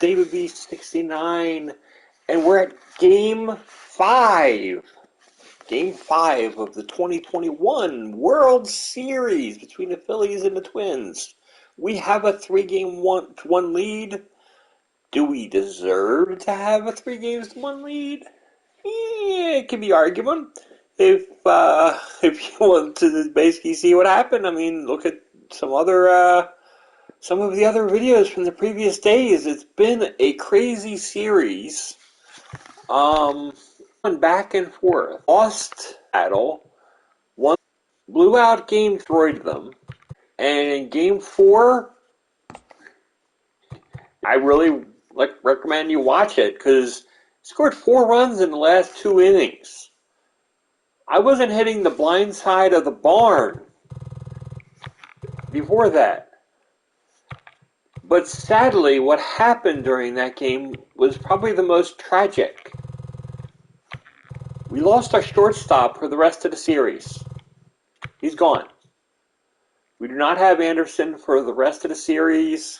David B 69, and we're at Game 5. Game 5 of the 2021 World Series between the Phillies and the Twins. We have a 3-1 lead. Do we deserve to have a 3-1 lead? It can be argument. If you want to basically see what happened, I mean, look at some of the other videos from the previous days. It's been a crazy series. Back and forth. Lost battle. One blew out game, destroyed them. And in game 4, I really recommend you watch it because scored 4 runs in the last 2 innings. I wasn't hitting the blind side of the barn before that. But sadly, what happened during that game was probably the most tragic. We lost our shortstop for the rest of the series. He's gone. We do not have Anderson for the rest of the series.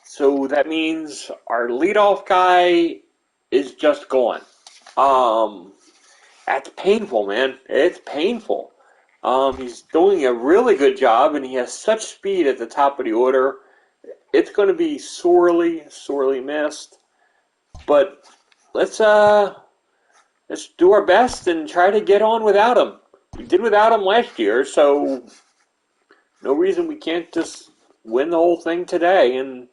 So that means our leadoff guy is just gone. That's painful, man. It's painful. He's doing a really good job, and he has such speed at the top of the order. It's going to be sorely, sorely missed. But let's do our best and try to get on without him. We did without him last year, so no reason we can't just win the whole thing today and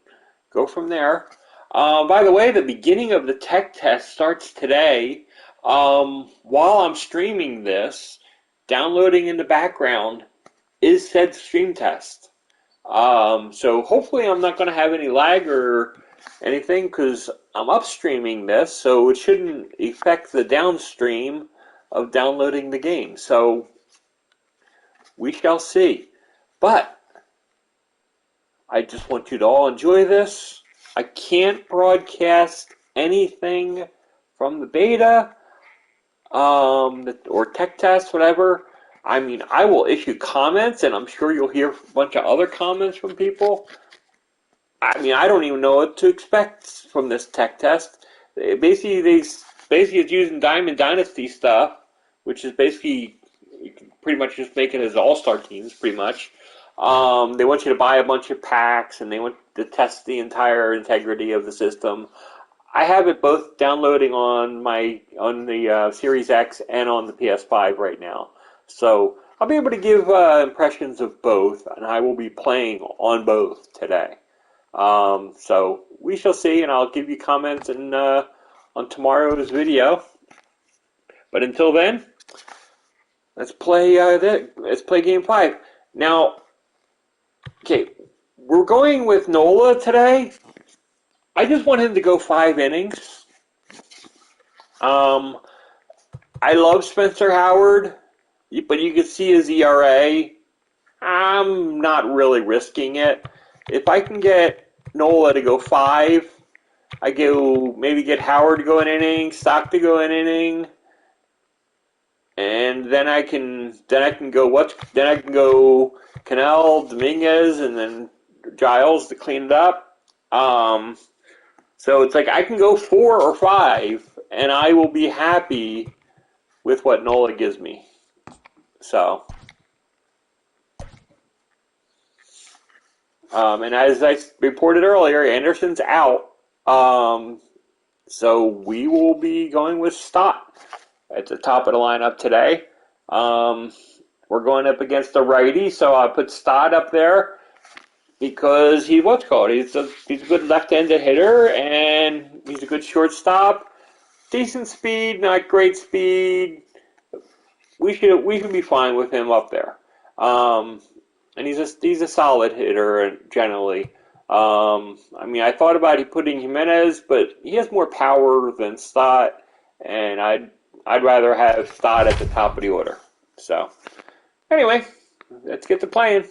go from there. By the way, the beginning of the tech test starts today. While I'm streaming this, downloading in the background is said stream test. So hopefully I'm not going to have any lag or anything because I'm upstreaming this, so it shouldn't affect the downstream of downloading the game. So we shall see. But I just want you to all enjoy this. I can't broadcast anything from the beta or tech test, whatever. I mean, I will issue comments, and I'm sure you'll hear a bunch of other comments from people. I mean, I don't even know what to expect from this tech test. Basically, it's using Diamond Dynasty stuff, which is basically, you can pretty much just make it as all-star teams, pretty much. They want you to buy a bunch of packs, and they want to test the entire integrity of the system. I have it both downloading on the Series X and on the PS5 right now. So I'll be able to give impressions of both, and I will be playing on both today. So we shall see, and I'll give you comments on tomorrow's video. But until then, let's play Game 5. Now, okay, we're going with Nola today. I just want him to go 5 innings. I love Spencer Howard, but you can see his ERA. I'm not really risking it. If I can get Nola to go 5, I maybe get Howard to go an inning, Stock to go an inning, and then I can go Cannell, Dominguez, and then Giles to clean it up. So it's like I can go 4 or 5, and I will be happy with what Nola gives me. So, and as I reported earlier, Anderson's out. So we will be going with Stott at the top of the lineup today. We're going up against the righty, so I put Stott up there. Because he's a good left-handed hitter, and he's a good shortstop. Decent speed, not great speed. We should be fine with him up there. And he's a solid hitter generally. I mean, I thought about putting Jimenez, but he has more power than Stott, and I'd rather have Stott at the top of the order. So anyway, let's get to playing.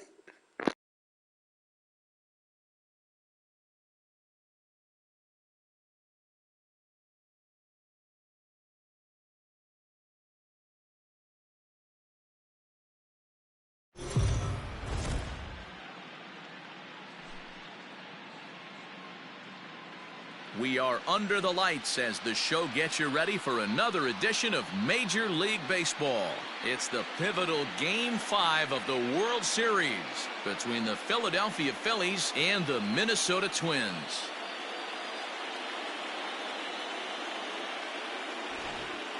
We are under the lights as the show gets you ready for another edition of Major League Baseball. It's the pivotal Game 5 of the World Series between the Philadelphia Phillies and the Minnesota Twins.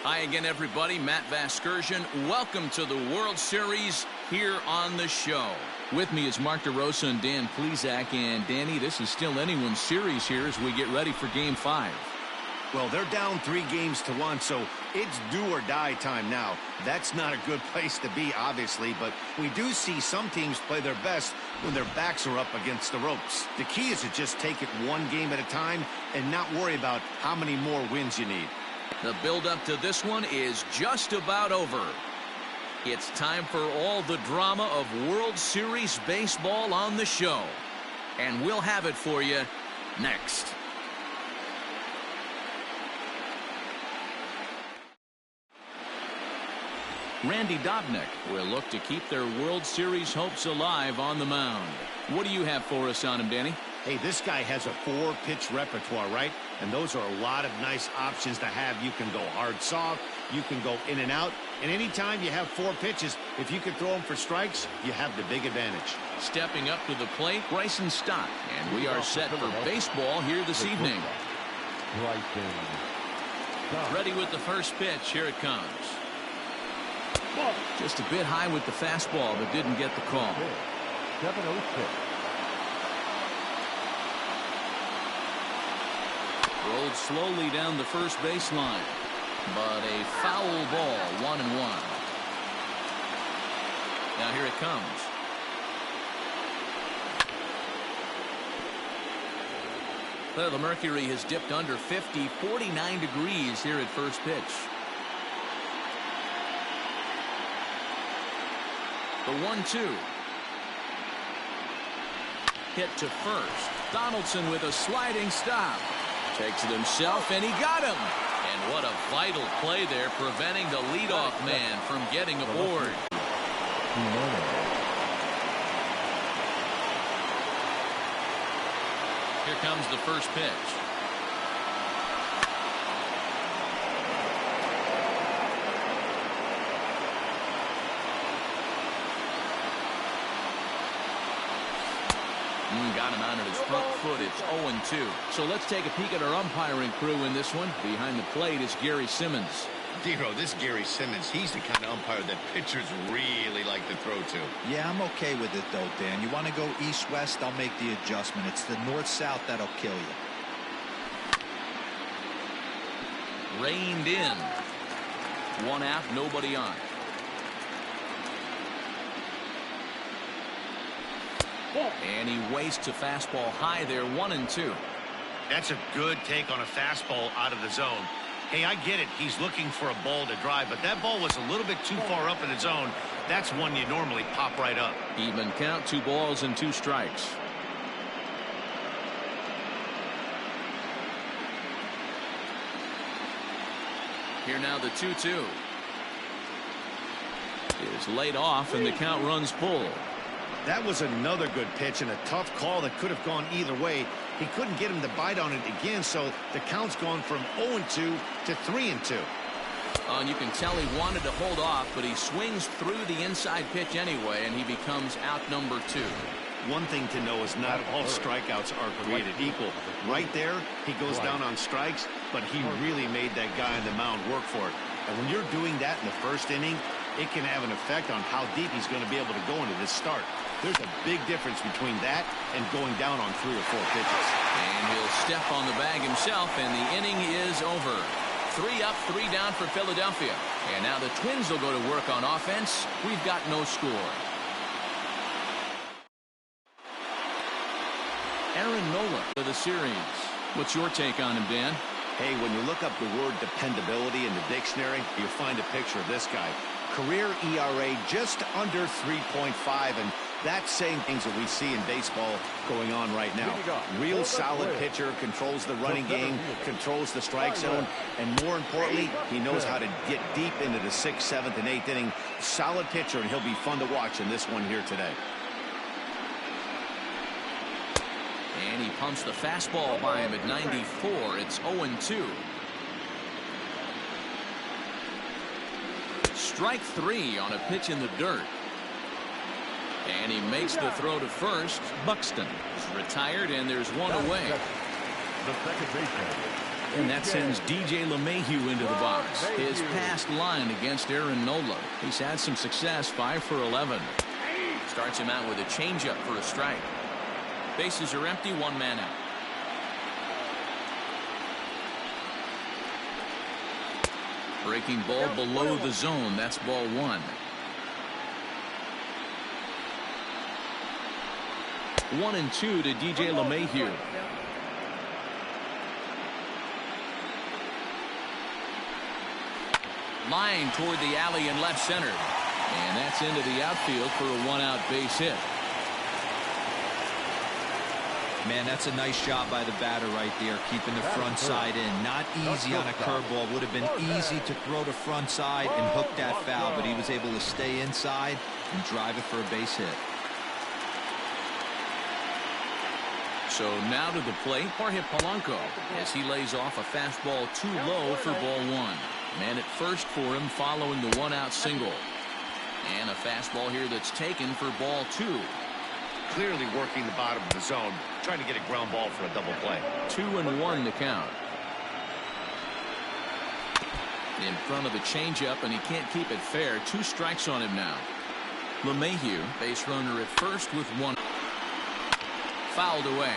Hi again, everybody. Matt Vasgersian. Welcome to the World Series here on the show. With me is Mark DeRosa and Dan Plesac. And Danny, this is still anyone's series here as we get ready for Game 5. Well, they're down 3-1, so it's do or die time now. That's not a good place to be, obviously, but we do see some teams play their best when their backs are up against the ropes. The key is to just take it one game at a time and not worry about how many more wins you need. The build-up to this one is just about over. It's time for all the drama of World Series baseball on the show. And we'll have it for you next. Randy Dobnak will look to keep their World Series hopes alive on the mound. What do you have for us on him, Danny? Hey, this guy has a 4-pitch repertoire, right? And those are a lot of nice options to have. You can go hard, soft. You can go in and out. And anytime you have 4 pitches, if you can throw them for strikes, you have the big advantage. Stepping up to the plate, Bryson Stott. And we are set for baseball here this evening. Ready with the first pitch. Here it comes. Just a bit high with the fastball, but didn't get the call. 7-0-6. Rolled slowly down the first baseline, but a foul ball, 1-1. Now here it comes. Well, the mercury has dipped under 50, 49 degrees here at first pitch. The 1-2. Hit to first. Donaldson with a sliding stop. Takes it himself, and he got him. And what a vital play there, preventing the leadoff man from getting aboard. Here comes the first pitch. Got him out at his front foot. It's 0-2. So let's take a peek at our umpiring crew in this one. Behind the plate is Gary Simmons. Dero, this Gary Simmons, he's the kind of umpire that pitchers really like to throw to. Yeah, I'm okay with it, though, Dan. You want to go east-west, I'll make the adjustment. It's the north-south that'll kill you. Reined in. One out, nobody on. And he wastes a fastball high there, 1-2. That's a good take on a fastball out of the zone. Hey, I get it. He's looking for a ball to drive, but that ball was a little bit too far up in the zone. That's one you normally pop right up. Even count, 2 balls and 2 strikes. Here now the 2-2. Is laid off and the count runs full. That was another good pitch and a tough call that could have gone either way. He couldn't get him to bite on it again, so the count's gone from 0-2 to 3-2. And you can tell he wanted to hold off, but he swings through the inside pitch anyway, and he becomes out number 2. One thing to know is not all strikeouts are created equal. Right there, he goes down on strikes, but he really made that guy on the mound work for it. And when you're doing that in the first inning, it can have an effect on how deep he's going to be able to go into this start. There's a big difference between that and going down on 3 or 4 pitches. And he'll step on the bag himself, and the inning is over. 3 up, 3 down for Philadelphia. And now the Twins will go to work on offense. We've got no score. Aaron Nolan for the series. What's your take on him, Dan? Hey, when you look up the word dependability in the dictionary, you'll find a picture of this guy. Career ERA just under 3.5, and that's saying things that we see in baseball going on right now. Real solid pitcher, controls the running game, controls the strike zone, and more importantly, he knows how to get deep into the 6th, 7th, and 8th inning. Solid pitcher, and he'll be fun to watch in this one here today. And he pumps the fastball by him at 94. It's 0-2. Strike 3 on a pitch in the dirt. And he makes the throw to first. Buxton is retired, and there's one away. The second baseman. And that sends DJ LeMahieu into the box. His past line against Aaron Nolan. He's had some success, 5 for 11. Starts him out with a changeup for a strike. Bases are empty, one man out. Breaking ball below the zone. That's ball 1. 1-2 to DJ LeMahieu. Line toward the alley in left center. And that's into the outfield for a one-out base hit. Man, that's a nice shot by the batter right there, keeping the front side in. Not easy on a curveball. Would have been easy to throw the front side and hook that foul, but he was able to stay inside and drive it for a base hit. So now to the plate, Jorge Polanco, as he lays off a fastball too low for ball 1. Man at first for him following the one-out single. And a fastball here that's taken for ball 2. Clearly working the bottom of the zone, trying to get a ground ball for a double play. 2-1 to count. In front of the changeup, and he can't keep it fair. 2 strikes on him now. LeMahieu, base runner at first with 1. Fouled away.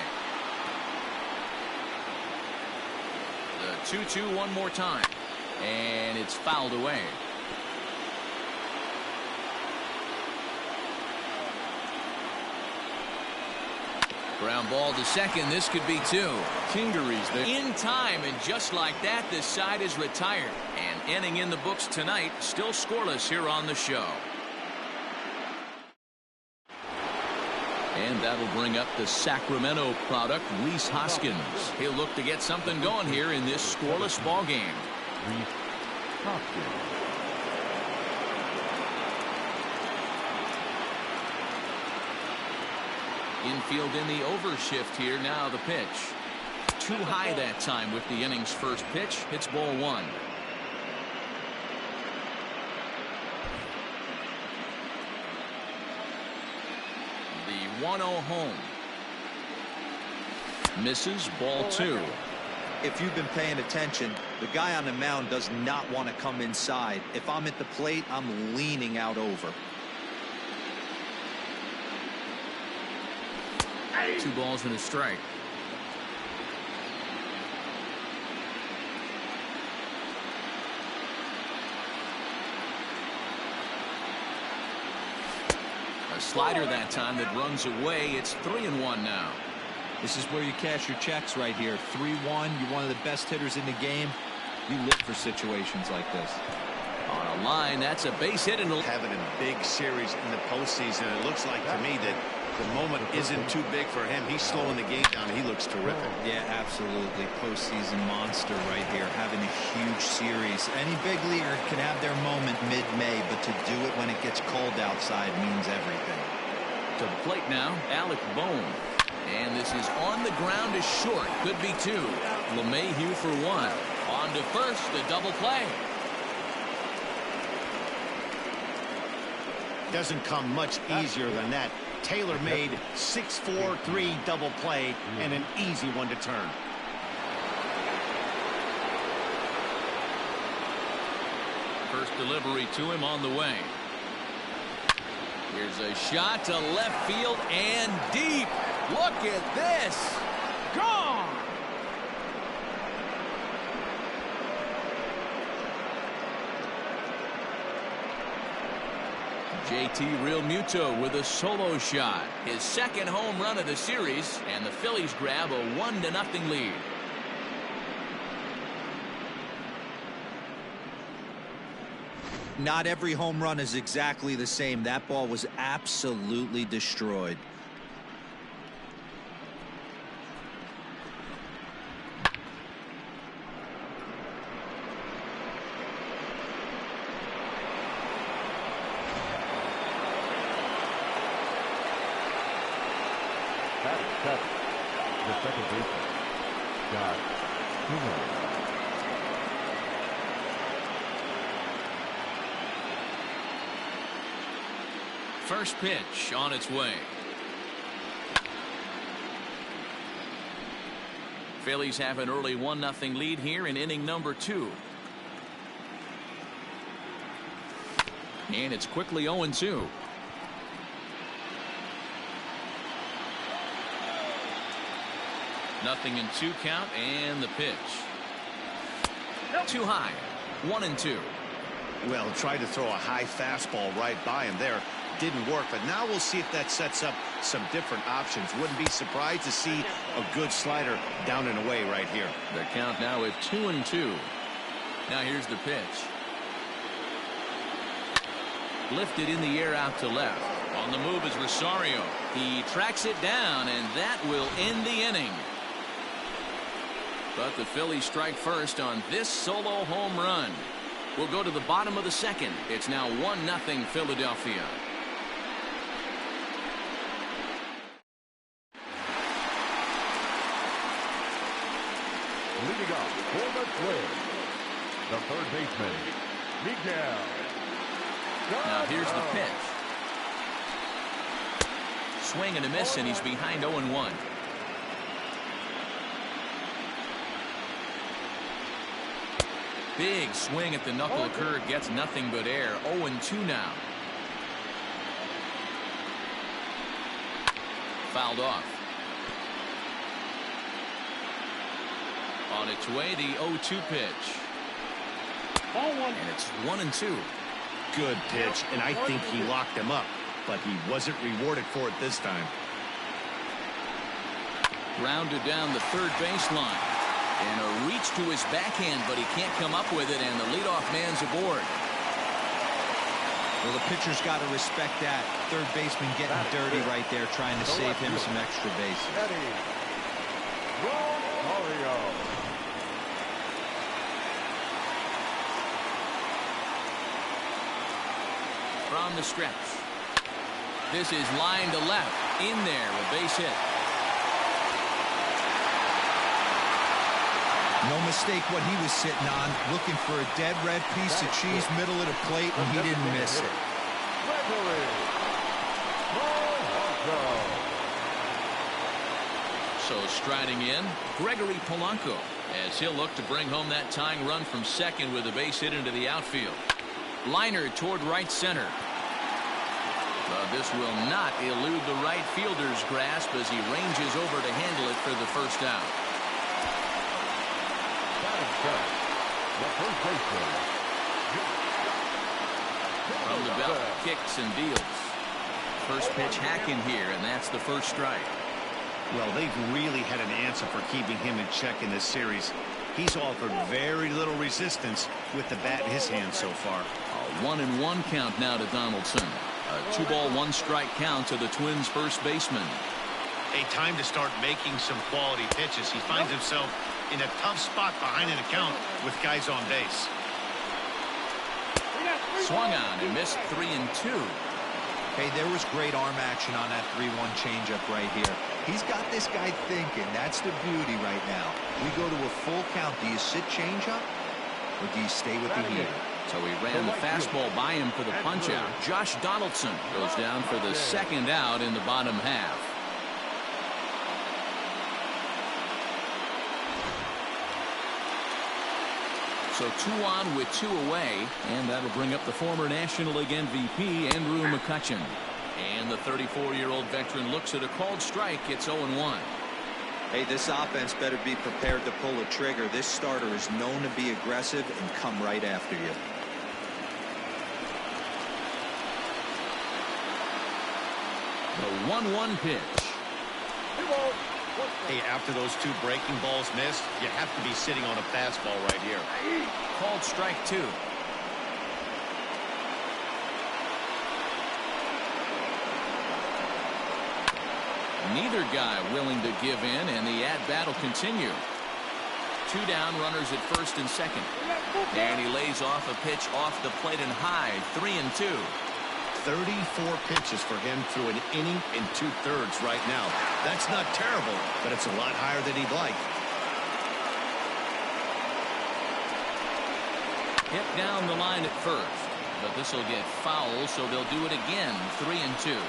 The 2-2 one more time. And it's fouled away. Ground ball to second. This could be 2. Kingery's there in time, and just like that, this side is retired. And inning in the books tonight, still scoreless here on the show. And that'll bring up the Sacramento product, Rhys Hoskins. He'll look to get something going here in this scoreless ball game. Rhys Hoskins. Infield in the overshift here. Now the pitch. Too high that time with the inning's first pitch. It's ball 1. The 1-0 home. Misses, ball 2. If you've been paying attention, the guy on the mound does not want to come inside. If I'm at the plate, I'm leaning out over. 2 balls and a strike. A slider that time that runs away. It's 3-1 now. This is where you cash your checks right here. 3-1. You're one of the best hitters in the game. You live for situations like this. On a line, that's a base hit. And Having a big series in the postseason, it looks like to me that the moment isn't too big for him. He's slowing the game down. He looks terrific. Yeah, absolutely. Postseason monster right here, having a huge series. Any big leaguer can have their moment mid-May, but to do it when it gets cold outside means everything. to the plate now, Alec Bohm. And this is on the ground is short. Could be 2. LeMahieu for 1. On to first, the double play. Doesn't come much easier than that. Tailor-made 6-4-3 double play and an easy one to turn. First delivery to him on the way. Here's a shot to left field and deep. Look at this. Gone. JT Realmuto with a solo shot. His second home run of the series, and the Phillies grab a 1-0 lead. Not every home run is exactly the same. That ball was absolutely destroyed. That is 7. second baseman, Scott Stringer. First pitch on its way. Phillies have an early 1-0 lead here in inning number 2. And it's quickly 0-2. Nothing in 2 count, and the pitch. Too high. 1-2. Well, tried to throw a high fastball right by him there. Didn't work, but now we'll see if that sets up some different options. Wouldn't be surprised to see a good slider down and away right here. The count now at 2-2. Now here's the pitch. Lifted in the air out to left. On the move is Rosario. He tracks it down, and that will end the inning. But the Phillies strike first on this solo home run. We'll go to the bottom of the second. It's now 1-0 Philadelphia. Leading off for the Twins, the third baseman, Miguel. Now here's the pitch. Swing and a miss, and he's behind 0-1. Big swing at the knuckle curve, gets nothing but air. 0-2 now. Fouled off. On its way, the 0-2 pitch. And it's 1-2. Good pitch, and I think he locked him up, but he wasn't rewarded for it this time. Grounded down the third baseline. And a reach to his backhand, but he can't come up with it, and the leadoff man's aboard. Well, the pitcher's got to respect that. Third baseman getting dirty right there, trying to save him some extra bases. From the stretch. This is line to left. In there, a base hit. No mistake what he was sitting on, looking for a dead red piece of cheese middle of the plate, and he didn't miss it. So striding in, Gregory Polanco, as he'll look to bring home that tying run from second with a base hit into the outfield. Liner toward right center. But this will not elude the right fielder's grasp as he ranges over to handle it for the first out. From the belt, kicks and deals. First pitch hack in here, and that's the first strike. Well, they've really had an answer for keeping him in check in this series. He's offered very little resistance with the bat in his hand so far. A 1-1 count now to Donaldson. A 2-ball, 1-strike count to the Twins' first baseman. A time to start making some quality pitches. He finds himself in a tough spot behind an account with guys on base. Swung on and missed 3-2. Hey, there was great arm action on that 3-1 changeup right here. He's got this guy thinking. That's the beauty right now. We go to a full count. Do you sit changeup or do you stay with the heater? So he ran the fastball by him for the punch-out. Josh Donaldson goes down for the second out in the bottom half. So 2 on with 2 away, and that'll bring up the former National League MVP, Andrew McCutchen. And the 34-year-old veteran looks at a called strike. It's 0-1. Hey, this offense better be prepared to pull a trigger. This starter is known to be aggressive and come right after you. The 1-1 pitch. Hey, after those 2 breaking balls missed, you have to be sitting on a fastball right here. Called strike 2. Neither guy willing to give in, and the at-bat will continue. 2 down, runners at first and second. And he lays off a pitch off the plate and high. 3-2. 34 pitches for him through an inning and 2/3 right now. That's not terrible, but it's a lot higher than he'd like. Hit down the line at first, but this will get foul, so they'll do it again. 3-2.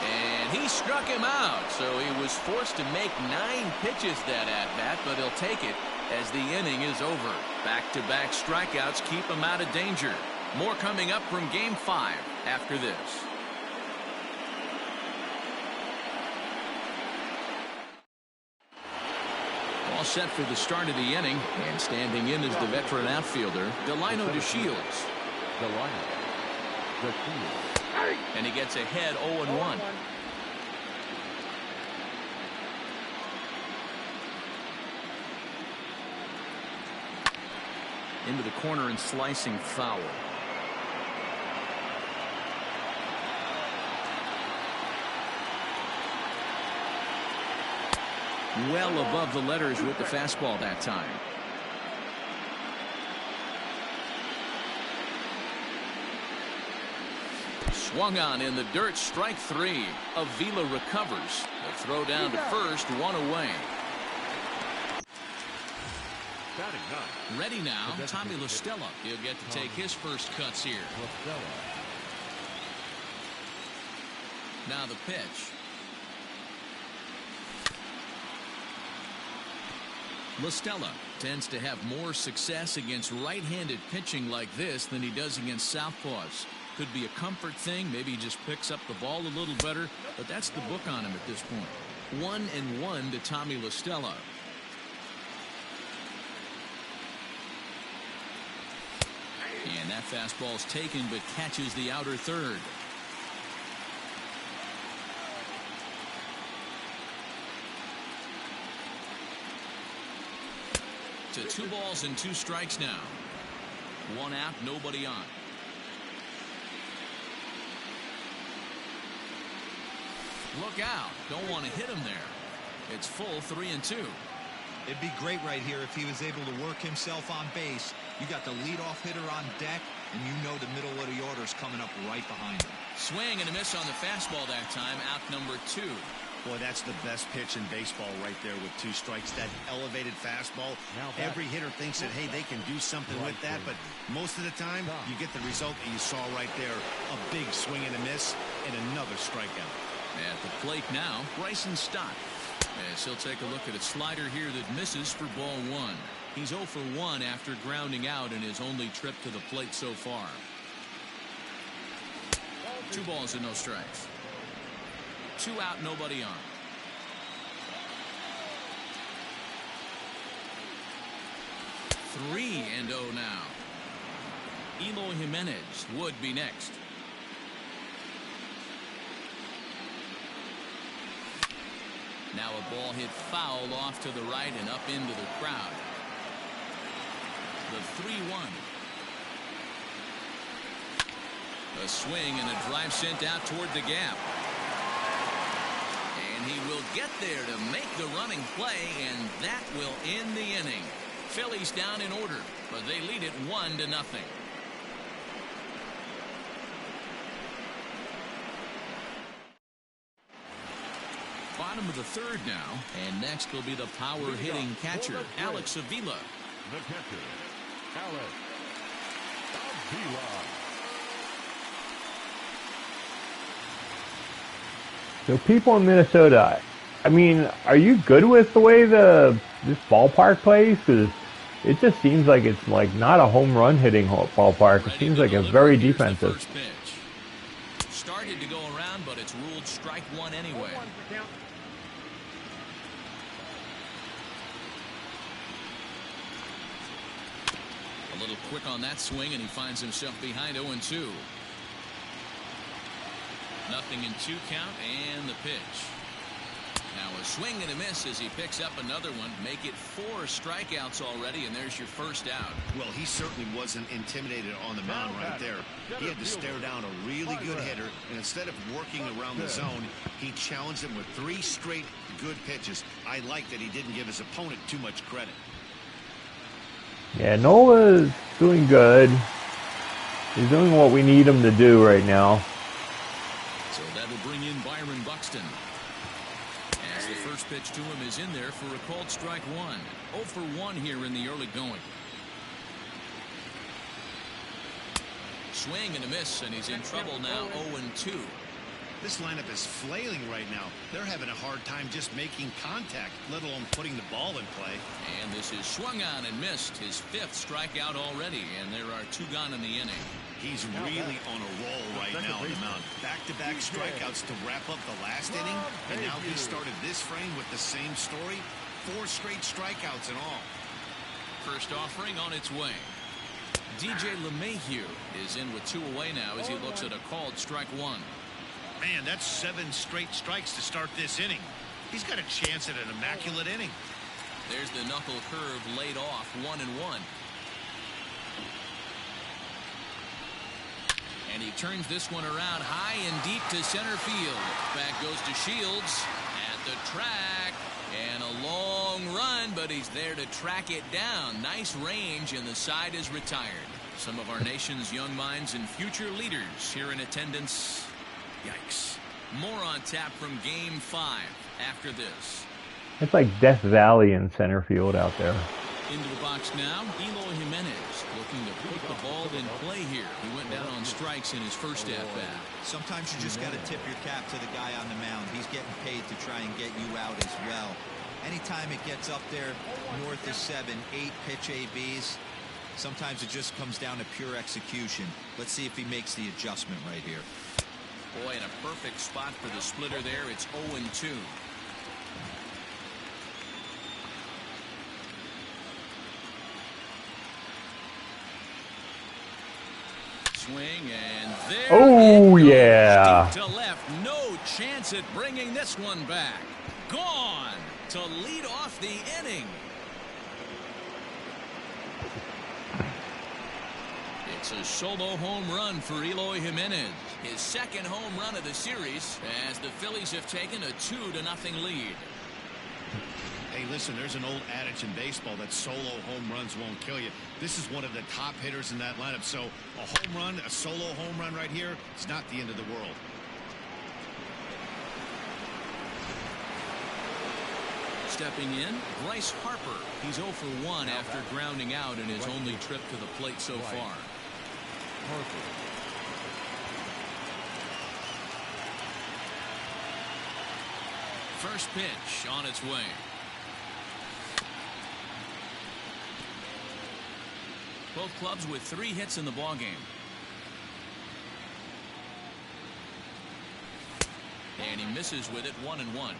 And he struck him out, so he was forced to make 9 pitches that at-bat, but he'll take it as the inning is over. Back-to-back strikeouts keep him out of danger. More coming up from Game 5 after this. All set for the start of the inning, and standing in is the veteran outfielder, Delino DeShields. And he gets ahead 0-1. Into the corner and slicing foul. Well above the letters with the fastball that time. Swung on in the dirt, strike 3. Avila recovers. The throw down to first, 1 away. Ready now, Tommy La Stella. He'll get to take his first cuts here. Now the pitch. La Stella tends to have more success against right-handed pitching like this than he does against southpaws. Could be a comfort thing. Maybe he just picks up the ball a little better, but that's the book on him at this point. 1-1 to Tommy La Stella. And that fastball's taken, but catches the outer third. To 2 balls and 2 strikes now. 1 out, nobody on. Look out. Don't want to hit him there. It's full 3-2. It'd be great right here if he was able to work himself on base. You got the leadoff hitter on deck, and you know the middle of the order is coming up right behind him. Swing and a miss on the fastball that time. Out number 2. Boy, that's the best pitch in baseball right there with 2 strikes. That elevated fastball. Every hitter thinks that, hey, they can do something with that, but most of the time, you get the result that you saw right there. A big swing and a miss and another strikeout. At the plate now, Bryson Stott. As he'll take a look at a slider here that misses for ball 1. He's 0 for 1 after grounding out in his only trip to the plate so far. 2 balls and no strikes. 2 out, nobody on. Three and 0 now. Eloy Jimenez would be next. Now a ball hit foul off to the right and up into the crowd. The 3-1. A swing and a drive sent out toward the gap. And he will get there to make the running play, and that will end the inning. Phillies down in order, but they lead it 1-0. Bottom of the 3rd now, and next will be the power hitting catcher, Alex Avila. The catcher, Alex Avila. So people in Minnesota, I mean, are you good with the way this ballpark plays? Because it just seems like it's like not a home run hitting ballpark. It seems like it's very defensive. Started to go around, but it's ruled strike 1 anyway. A little quick on that swing, and he finds himself behind 0-2. Nothing in 2 count, and the pitch. Now a swing and a miss as he picks up another one. Make it 4 strikeouts already, and there's your first out. Well, he certainly wasn't intimidated on the mound right there. He had to stare down a really good hitter, and instead of working around the zone, he challenged him with 3 straight good pitches. I like that he didn't give his opponent too much credit. Yeah, Nola's doing good. He's doing what we need him to do right now. So that'll bring in Byron Buxton. As the first pitch to him is in there for a called strike one. 0 for 1 here in the early going. Swing and a miss, and he's in trouble now. 0-2. This lineup is flailing right now. They're having a hard time just making contact, let alone putting the ball in play. And this is swung on and missed. His 5th strikeout already, and there are 2 gone in the inning. He's really on a roll right now on the mound. Back-to-back strikeouts to wrap up the last inning, and now he started this frame with the same story. 4 straight strikeouts in all. First offering on its way. DJ LeMahieu is in with 2 away now as he looks at a called strike one. Man, that's 7 straight strikes to start this inning. He's got a chance at an immaculate inning. There's the knuckle curve laid off, 1-1. And he turns this one around high and deep to center field. Back goes to Shields at the track. And a long run, but he's there to track it down. Nice range, and the side is retired. Some of our nation's young minds and future leaders here in attendance. Yikes. More on tap from Game 5 after this. It's like Death Valley in center field out there. Into the box now, Eloy Jimenez looking to put the ball in play here. He went down on strikes in his first at-bat. Sometimes you just got to tip your cap to the guy on the mound. He's getting paid to try and get you out as well. Anytime it gets up there north of 7, 8 pitch ABs, sometimes it just comes down to pure execution. Let's see if he makes the adjustment right here. Boy, in a perfect spot for the splitter there. It's 0-2. Swing, and there. Oh, yeah. Deep to left. No chance at bringing this one back. Gone to lead off the inning. It's a solo home run for Eloy Jimenez. His 2nd home run of the series as the Phillies have taken a 2-0 lead. Hey, listen, there's an old adage in baseball that solo home runs won't kill you. This is one of the top hitters in that lineup. So a home run, a solo home run right here, it's not the end of the world. Stepping in, Bryce Harper. He's 0 for 1 after grounding out in his only trip to the plate so far. First pitch on its way. Both clubs with 3 hits in the ballgame. And he misses with it, 1-1.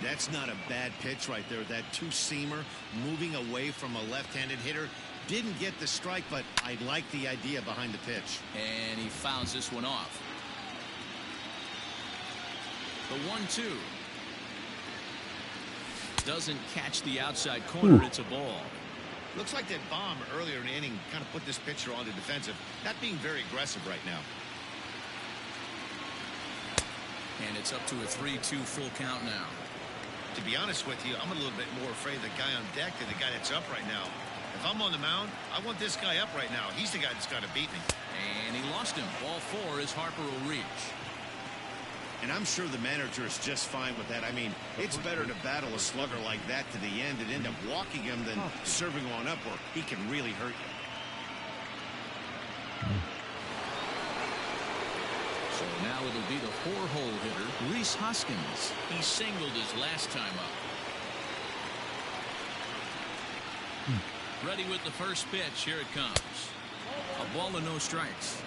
That's not a bad pitch right there. That 2-seamer moving away from a left-handed hitter. Didn't get the strike, but I like the idea behind the pitch. And he fouls this one off. The 1-2. Doesn't catch the outside corner. It's a ball. Looks like that bomb earlier in the inning kind of put this pitcher on the defensive. Not being very aggressive right now. And it's up to a 3-2 full count now. To be honest with you, I'm a little bit more afraid of the guy on deck than the guy that's up right now. If I'm on the mound, I want this guy up right now. He's the guy that's got to beat me. And he lost him. Ball 4 as Harper will reach. And I'm sure the manager is just fine with that. I mean, it's better to battle a slugger like that to the end and end up walking him than serving on up where he can really hurt you. So now it'll be the 4-hole hitter, Rhys Hoskins. He singled his last time up. Ready with the first pitch. Here it comes. A ball and no strikes.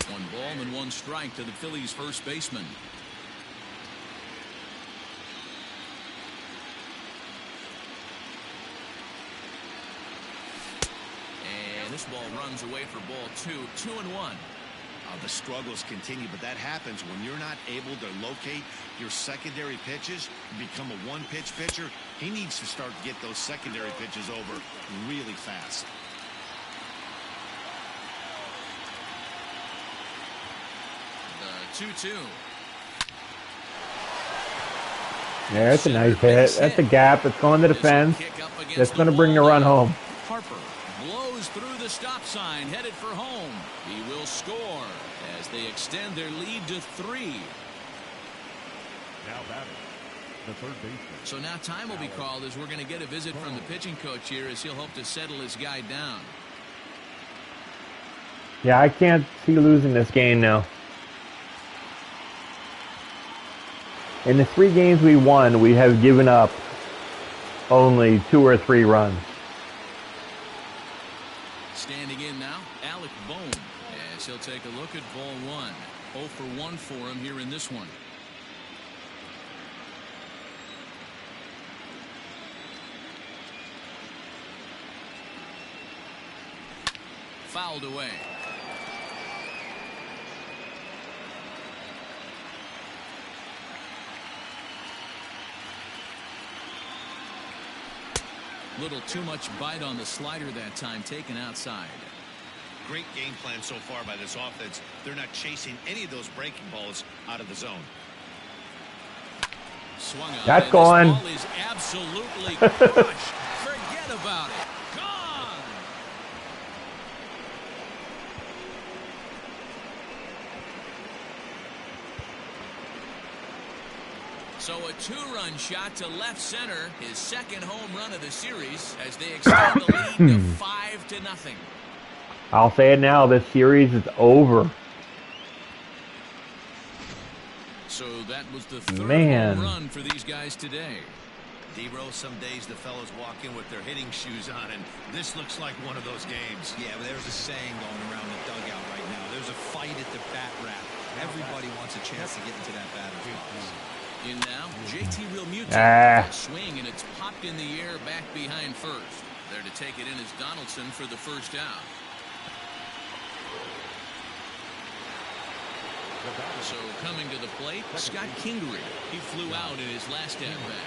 One ball and 1 strike to the Phillies' first baseman. And this ball runs away for ball 2. 2-1. The struggles continue, but that happens when you're not able to locate your secondary pitches, become a 1-pitch pitcher. He needs to start to get those secondary pitches over really fast. The 2-2. Yeah, that's a nice hit. That's a gap. It's going to the fence. That's going to bring the run home. Harper blows through the stop sign, headed for home. He will score as they extend their lead to 3. Now batting, the third baseman. So now time will be called as we're going to get a visit from the pitching coach here as he'll hope to settle his guy down. Yeah, I can't see losing this game now. In the 3 games we won, we have given up only 2 or 3 runs. Standing in now, Alec Bohm, as he'll take a look at ball 1. 0 for 1 for him here in this one. Fouled away. Little too much bite on the slider that time, taken outside. Great game plan so far by this offense. They're not chasing any of those breaking balls out of the zone. Swung on. That's gone. This ball is absolutely crushed. Forget about it. Gone. So a 2-run shot to left center, his second home run of the series as they extend the lead to 5-0. I'll say it now. This series is over. So that was the third Man. home run for these guys today. D-Row, some days the fellas walk in with their hitting shoes on, and this looks like one of those games. Yeah, but there's a saying going around the dugout right now. There's a fight at the bat rack. Everybody wants a chance to get into that batter's box. In now, JT Realmuto. Swing, and it's popped in the air back behind first. There to take it in is Donaldson for the first out. So coming to the plate, Scott Kingery. He flew out in his last at-bat.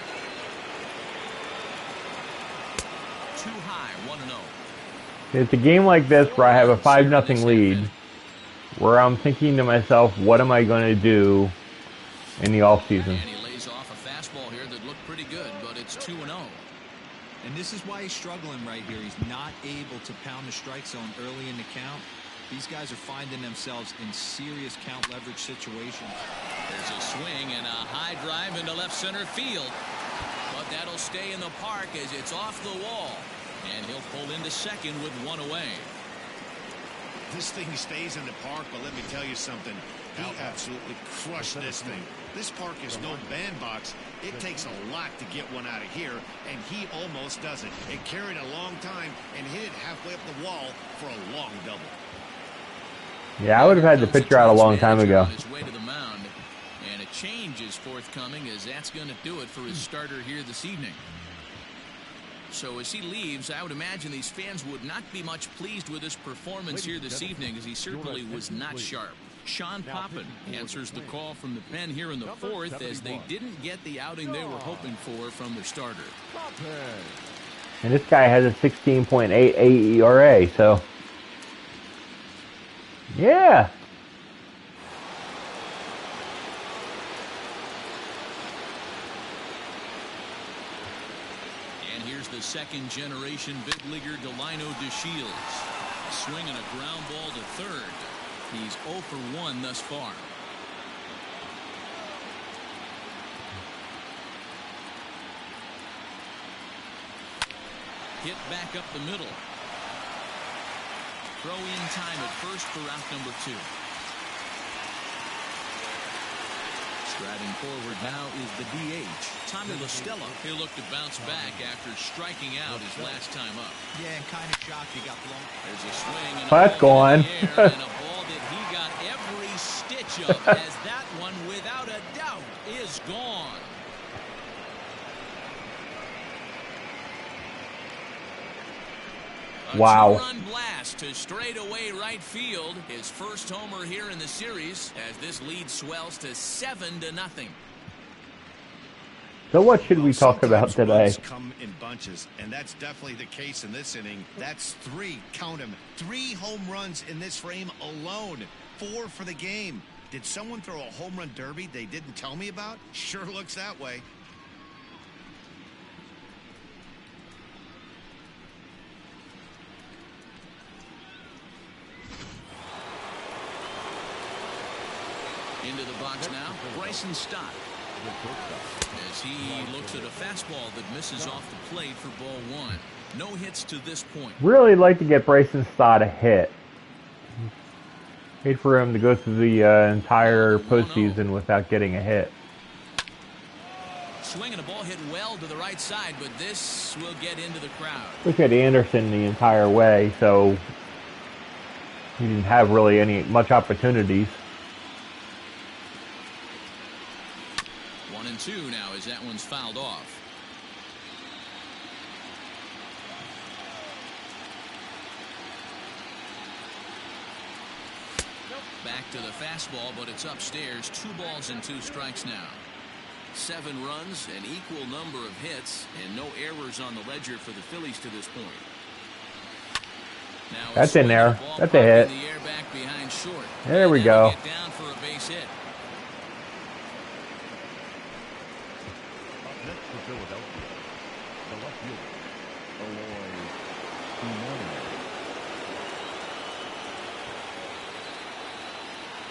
Too high, 1-0. It's a game like this where I have a 5-0 lead, where I'm thinking to myself, what am I going to do in the offseason? And he lays off a fastball here that looked pretty good, but it's 2-0. And this is why he's struggling right here. He's not able to pound the strike zone early in the count. These guys are finding themselves in serious count leverage situations. There's a swing and a high drive into left center field. But that'll stay in the park as it's off the wall. And he'll pull into second with 1 away. This thing stays in the park, but let me tell you something. He absolutely crushed this thing. This park is no bandbox. It takes a lot to get one out of here, and he almost does it. It carried a long time and hit it halfway up the wall for a long double. Yeah, I would have had the pitcher out a long time ago. His way to the mound, and a change is forthcoming as that's going to do it for his starter here this evening. So as he leaves, I would imagine these fans would not be much pleased with his performance here this evening, as he certainly was not sharp. Sean Poppin answers the call from the pen here in the 4th as they didn't get the outing they were hoping for from their starter. And this guy has a 16.88 ERA, so yeah. And here's the second-generation big leaguer Delino DeShields. Swinging a ground ball to third. He's 0 for 1 thus far. Hit back up the middle. Throw in time at first for out number 2. Striding forward now is the DH, Tommy La Stella. He'll look to bounce back after striking out his last time up. Yeah, and kind of shocked he got blown. There's a swing and That's a ball in gone. the air, and a ball that he got every stitch of, as that one, without a doubt, is gone. Wow. A 2-run blast to straightaway right field. His first homer here in the series as this lead swells to 7-0. So what should we talk about Sometimes today? runs come in bunches, and that's definitely the case in this inning. That's 3, count them, 3 home runs in this frame alone. 4 for the game. Did someone throw a home run derby they didn't tell me about? Sure looks that way. Into the box now, Bryson Stott. As he looks at a fastball that misses off the plate for ball one. No hits to this point. Really like to get Bryson Stott a hit. Hate for him to go through the entire postseason without getting a hit. Swinging a ball hit well to the right side, but this will get into the crowd. Look at Anderson the entire way, so he didn't have really much opportunities. 1-2 now as that one's fouled off. Back to the fastball, but it's upstairs. 2 balls and 2 strikes now. 7 runs, an equal number of hits, and no errors on the ledger for the Phillies to this point. Now that's in there. That's a hit. In the air back behind short. There we go. Get down for a base hit. Up next for Philadelphia, the left fielder,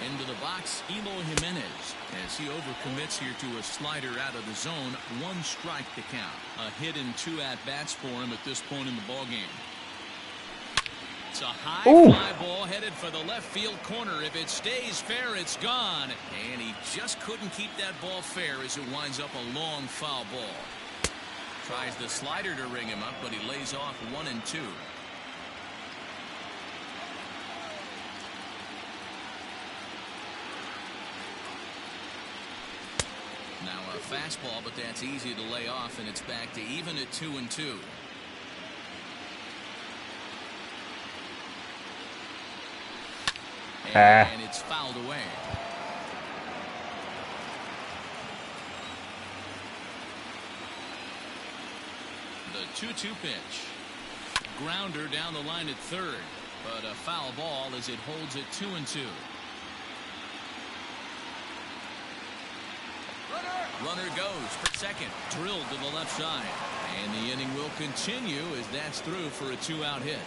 Into the box, Eloy Jimenez, as he overcommits here to a slider out of the zone. 1 strike to count. A hit and 2 at-bats for him at this point in the ballgame. It's a high fly ball headed for the left field corner. If it stays fair, it's gone. And he just couldn't keep that ball fair as it winds up a long foul ball. Tries the slider to ring him up, but he lays off 1-2. Now a fastball, but that's easy to lay off, and it's back to even at 2-2. And it's fouled away. The 2-2 pitch. Grounder down the line at third, but a foul ball as it holds it 2-2. Runner goes for second, drilled to the left side, and the inning will continue as that's through for a 2-out hit.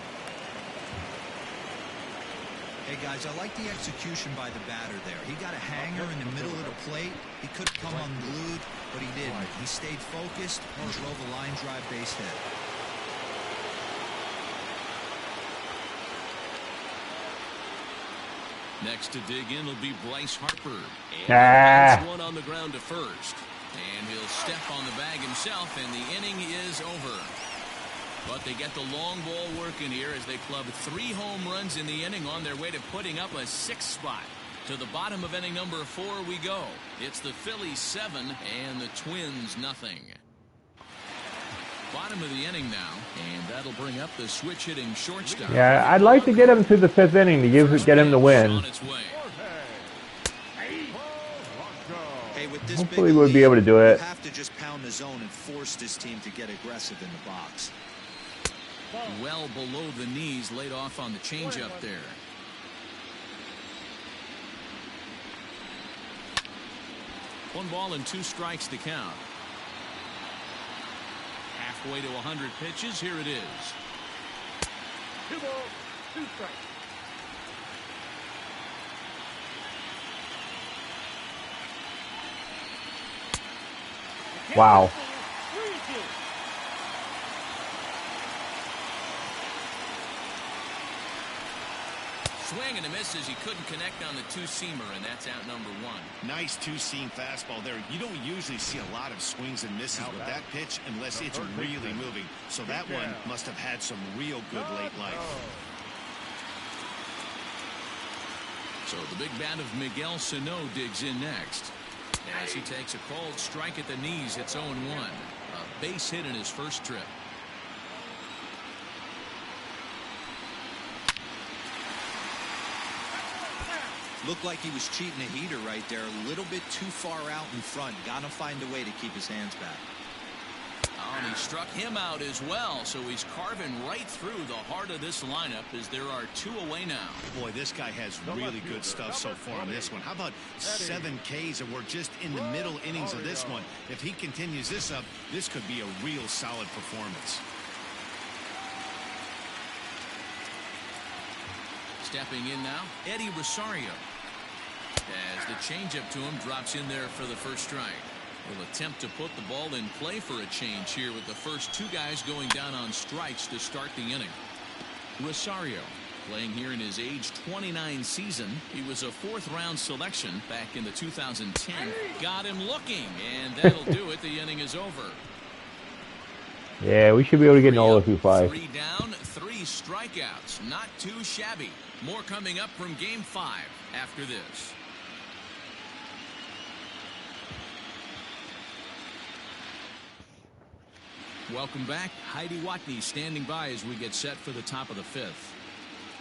Hey guys, I like the execution by the batter there. He got a hanger in the middle of the plate. He could have come unglued, but he didn't. He stayed focused and drove a line drive base hit. Next to dig in will be Bryce Harper. And one on the ground to first. And he'll step on the bag himself, and the inning is over. But they get the long ball working here as they club 3 home runs in the inning on their way to putting up a 6th spot. To the bottom of inning number 4 we go. It's the Phillies 7 and the Twins nothing. Bottom of the inning now, and that'll bring up the switch hitting shortstop. Yeah, I'd like to get him to the 5th inning to get him the win. Hey, with this hopefully we'll be able to do it. Have to just pound the zone and force this team to get aggressive in the box. Well below the knees, laid off on the changeup there. One ball and 2 strikes to count. Halfway to 100 pitches. Here it is. 2 balls, 2 strikes. Wow. Swing and a miss as he couldn't connect on the 2-seamer, and that's out number 1. Nice 2-seam fastball there. You don't usually see a lot of swings and misses with that pitch unless it's really moving. So that one must have had some real good late life. So the big bat of Miguel Sano digs in next. As he takes a called strike at the knees, it's 0-1. A base hit in his first trip. Looked like he was cheating a heater right there. A little bit too far out in front. Gotta find a way to keep his hands back. Oh, and he struck him out as well, so he's carving right through the heart of this lineup as there are 2 away now. Boy, this guy has really good stuff so far on this one. How about 7 Ks, and we're just in the middle innings of this one. If he continues this up, this could be a real solid performance. Stepping in now, Eddie Rosario. as the changeup to him drops in there for the first strike. Will attempt to put the ball in play for a change here with the first two guys going down on strikes to start the inning. Rosario playing here in his age 29 season. He was a fourth-round selection back in the 2010. Got him looking, and that'll do it. The inning is over. Yeah, we should be able to get Nolan through 5. 3 down, 3 strikeouts. Not too shabby. More coming up from Game 5 after this. Welcome back. Heidi Watney standing by as we get set for the top of the 5th.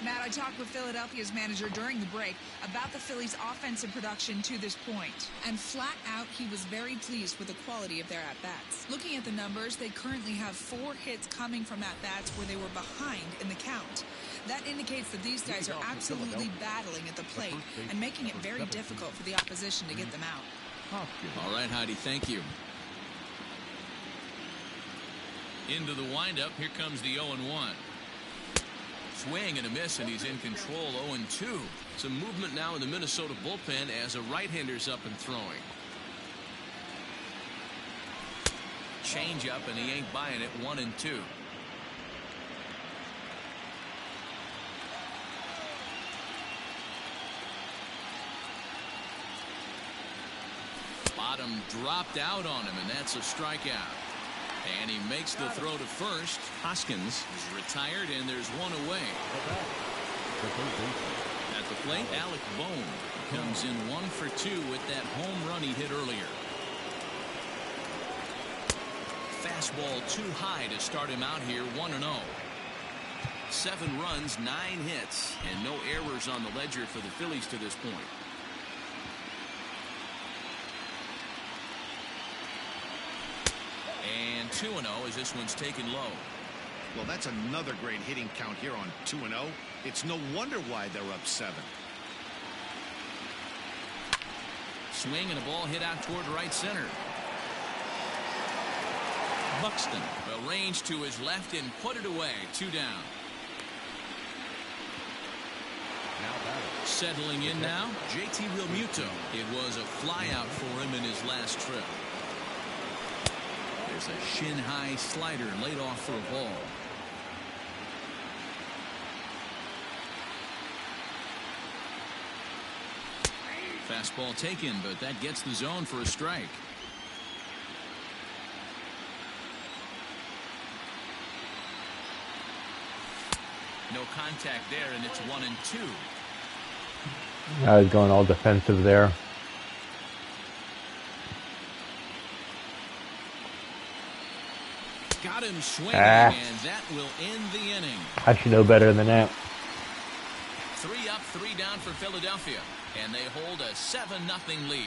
Matt, I talked with Philadelphia's manager during the break about the Phillies' offensive production to this point. And flat out, he was very pleased with the quality of their at-bats. Looking at the numbers, they currently have 4 hits coming from at-bats where they were behind in the count. That indicates that these guys are absolutely battling at the plate and making it very difficult for the opposition to get them out. All right, Heidi, thank you. Into the windup. Here comes the 0-1. Swing and a miss, and he's in control. 0-2. Some movement now in the Minnesota bullpen as a right-hander's up and throwing. Change up, and he ain't buying it. 1-2. Bottom dropped out on him, and that's a strikeout. And he makes the throw to first. Hoskins is retired, and there's one away. At the plate, Alec Bohm comes in 1 for 2 with that home run he hit earlier. Fastball too high to start him out here. 1-0. 7 runs, 9 hits, and no errors on the ledger for the Phillies to this point. And 2-0 as this one's taken low. Well, that's another great hitting count here on 2-0. It's no wonder why they're up 7. Swing and a ball hit out toward right center. Buxton arranged to his left and put it away. 2 down. Settling in now, JT Realmuto. It was a flyout for him in his last trip. There's a shin-high slider laid off for a ball. Fastball taken, but that gets the zone for a strike. No contact there, and it's 1-2. I was going all defensive there. Got him swinging, and that will end the inning. I should know better than that. 3 up, 3 down for Philadelphia, and they hold a 7-0 lead.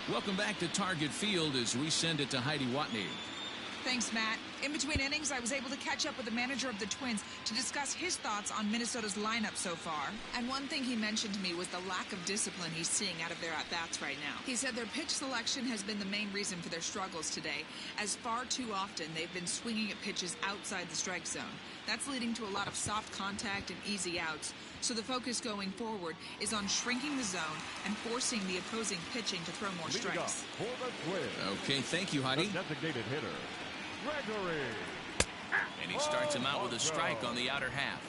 Welcome back to Target Field as we send it to Heidi Watney. Thanks, Matt. In between innings, I was able to catch up with the manager of the Twins to discuss his thoughts on Minnesota's lineup so far. And one thing he mentioned to me was the lack of discipline he's seeing out of their at-bats right now. He said their pitch selection has been the main reason for their struggles today, as far too often they've been swinging at pitches outside the strike zone. That's leading to a lot of soft contact and easy outs. So the focus going forward is on shrinking the zone and forcing the opposing pitching to throw more strikes. Okay, thank you, Heidi. Designated hitter, Gregory. And he starts him out with a strike on the outer half.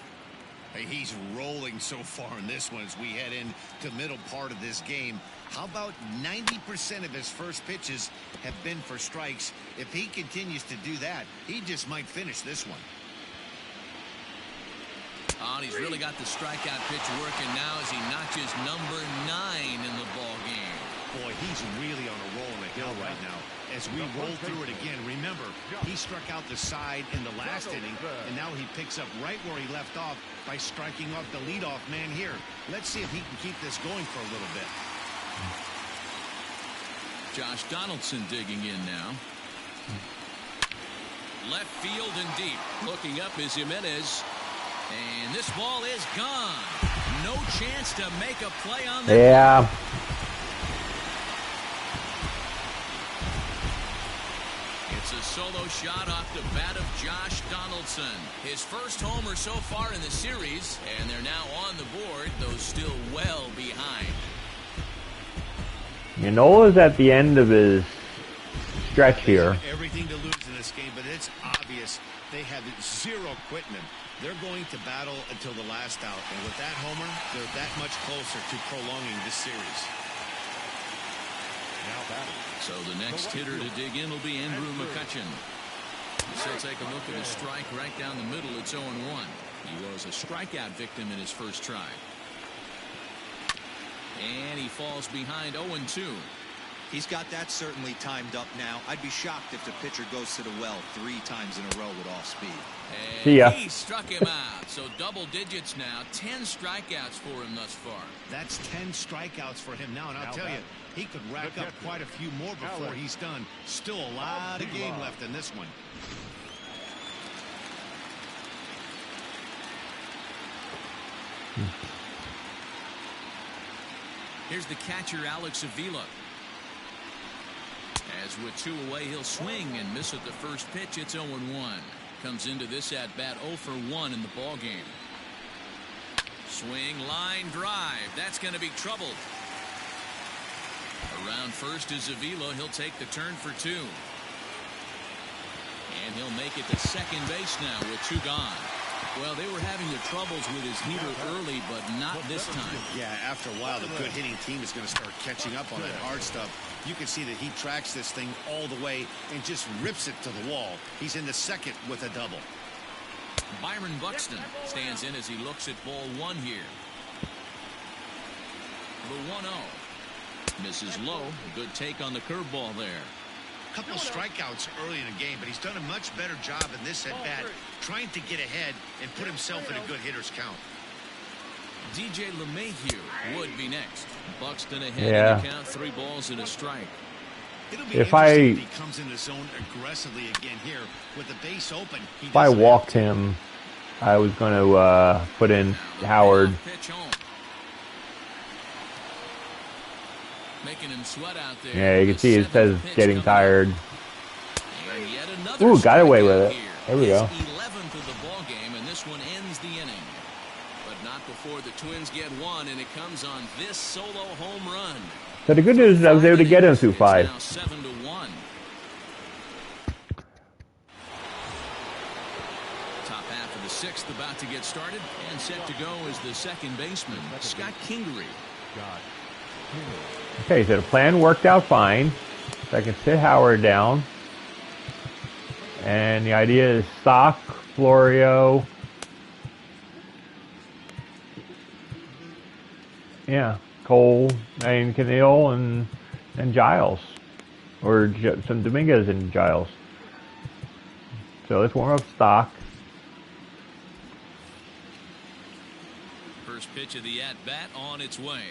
Hey, he's rolling so far in this one as we head into middle part of this game. How about 90% of his first pitches have been for strikes? If he continues to do that, he just might finish this one. Oh, and he's really got the strikeout pitch working now as he notches number 9 in the ball game. Boy, he's really on a roll in the hill right now. As we roll through it again, remember, he struck out the side in the last inning, and now he picks up right where he left off by striking off the leadoff man here. Let's see if he can keep this going for a little bit. Josh Donaldson digging in now. Left field and deep. Looking up is Jimenez. And this ball is gone. No chance to make a play on that. Yeah. It's a solo shot off the bat of Josh Donaldson. His first homer so far in the series, and they're now on the board, though still well behind. Nola's at the end of his stretch here. Everything to lose in this game, but it's obvious they have zero quitting him. They're going to battle until the last out, and with that homer, they're that much closer to prolonging this series. So the next hitter to dig in will be Andrew McCutchen. So take a look at his strike right down the middle. It's 0-1. He was a strikeout victim in his first try. And he falls behind 0-2. He's got that certainly timed up now. I'd be shocked if the pitcher goes to the well 3 times in a row with off speed. And See ya. he struck him out. So double digits now. 10 strikeouts for him thus far. That's 10 strikeouts for him now, and I'll tell you, he could rack up quite a few more before he's done. Still a lot of game left in this one. Here's the catcher, Alex Avila. As with 2 away, he'll swing and miss at the first pitch. It's 0-1. Comes into this at bat 0 for 1 in the ball game. Swing, line drive. That's going to be troubled. Around first is Avila. He'll take the turn for 2. And he'll make it to second base now with 2 gone. Well, they were having the troubles with his heater early, but not this time. Yeah, after a while, the good hitting team is going to start catching up on that hard stuff. You can see that he tracks this thing all the way and just rips it to the wall. He's in the second with a double. Byron Buxton stands in as he looks at ball 1 here. The 1-0. Misses low. Good take on the curveball there. Couple of strikeouts early in the game, but he's done a much better job in this at-bat trying to get ahead and put himself in a good hitter's count. DJ LeMahieu would be next. Buxton ahead in the count, 3 balls and a strike. It'll be If interesting if he comes in the zone aggressively again here with the base open. If I walked him, I was going to put in Howard. Pitch home. Making him sweat out there. Yeah, you can see it says getting tired. And yet another Ooh, got away with it. here. There we go. His 11th of the ball game, and this one ends the inning. But not before the Twins get 1, and it comes on this solo home run. So the good news is I was able to get him through 5. Now 7-1. Top half of the 6th about to get started, and set to go is the second baseman, Scott Kingery. Okay, so the plan worked out fine. So I can sit Howard down. And the idea is Stock, Florio. Yeah, Cole and Canale and Giles. Or some Dominguez and Giles. So let's warm up Stock. First pitch of the at-bat on its way.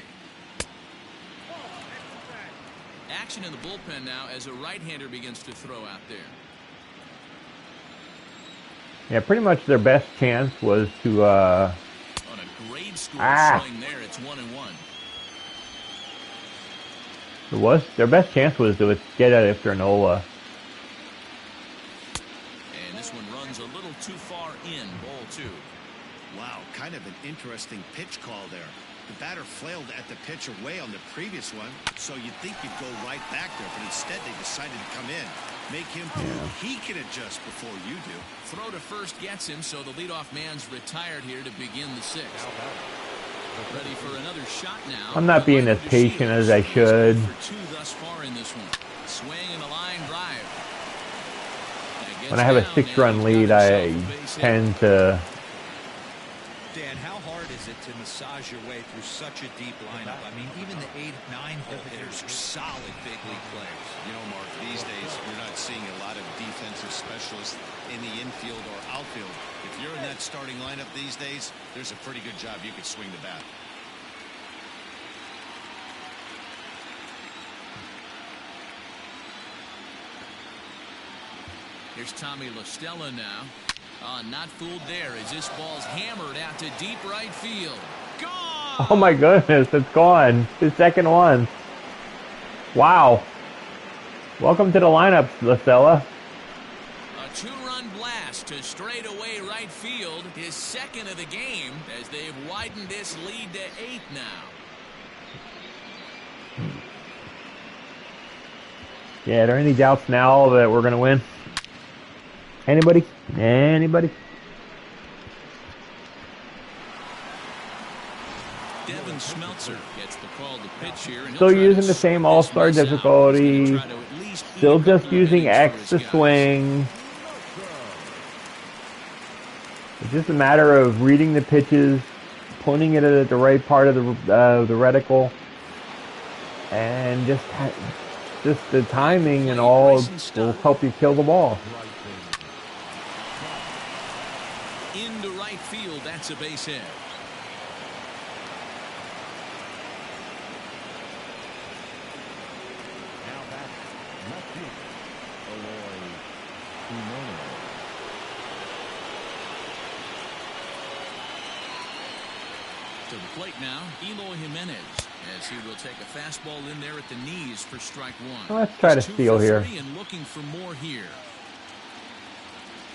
Action in the bullpen now as a right-hander begins to throw out there. Yeah, pretty much their best chance was to On a grade school swing there, it's 1-1. Their best chance was to get it after Nola. And this one runs a little too far in, ball 2. Wow, kind of an interesting pitch call there. The batter flailed at the pitch away on the previous one, so you'd think you'd go right back there, but instead they decided to come in. Make him prove he can adjust before you do. Throw to first gets him, so the leadoff man's retired here to begin the 6th. Ready for another shot now. I'm not being as patient as I should. For 2 thus far in this one. Swing and a line drive. When I have a 6-run lead, I tend to... Dan, how hard is it to massage your way through such a deep lineup? I mean, even the 8, 9-hole hitters are solid big league players. You know, Mark, these days you're not seeing a lot of defensive specialists in the infield or outfield. If you're in that starting lineup these days, there's a pretty good job you could swing the bat. Here's Tommy La Stella now. Not fooled there as this ball's hammered out to deep right field. Gone! Oh my goodness, it's gone. His second one. Wow. Welcome to the lineup, La Stella. one-run blast to straightaway right field, his second of the game, as they've widened this lead to 8 now. Yeah, are there any doubts now that we're going to win? Anybody? Anybody? Devin Smeltzer gets the call to pitch here. And Still using the same all-star difficulty. Still just using X to swing. It's just a matter of reading the pitches, putting it at the right part of the reticle, and just the timing and all will help you kill the ball. Into right field, that's a base hit. Now back, Mccutchen. To the plate now, Eloy Jimenez, as he will take a fastball in there at the knees for strike one. Let's try to steal here. And looking for more here.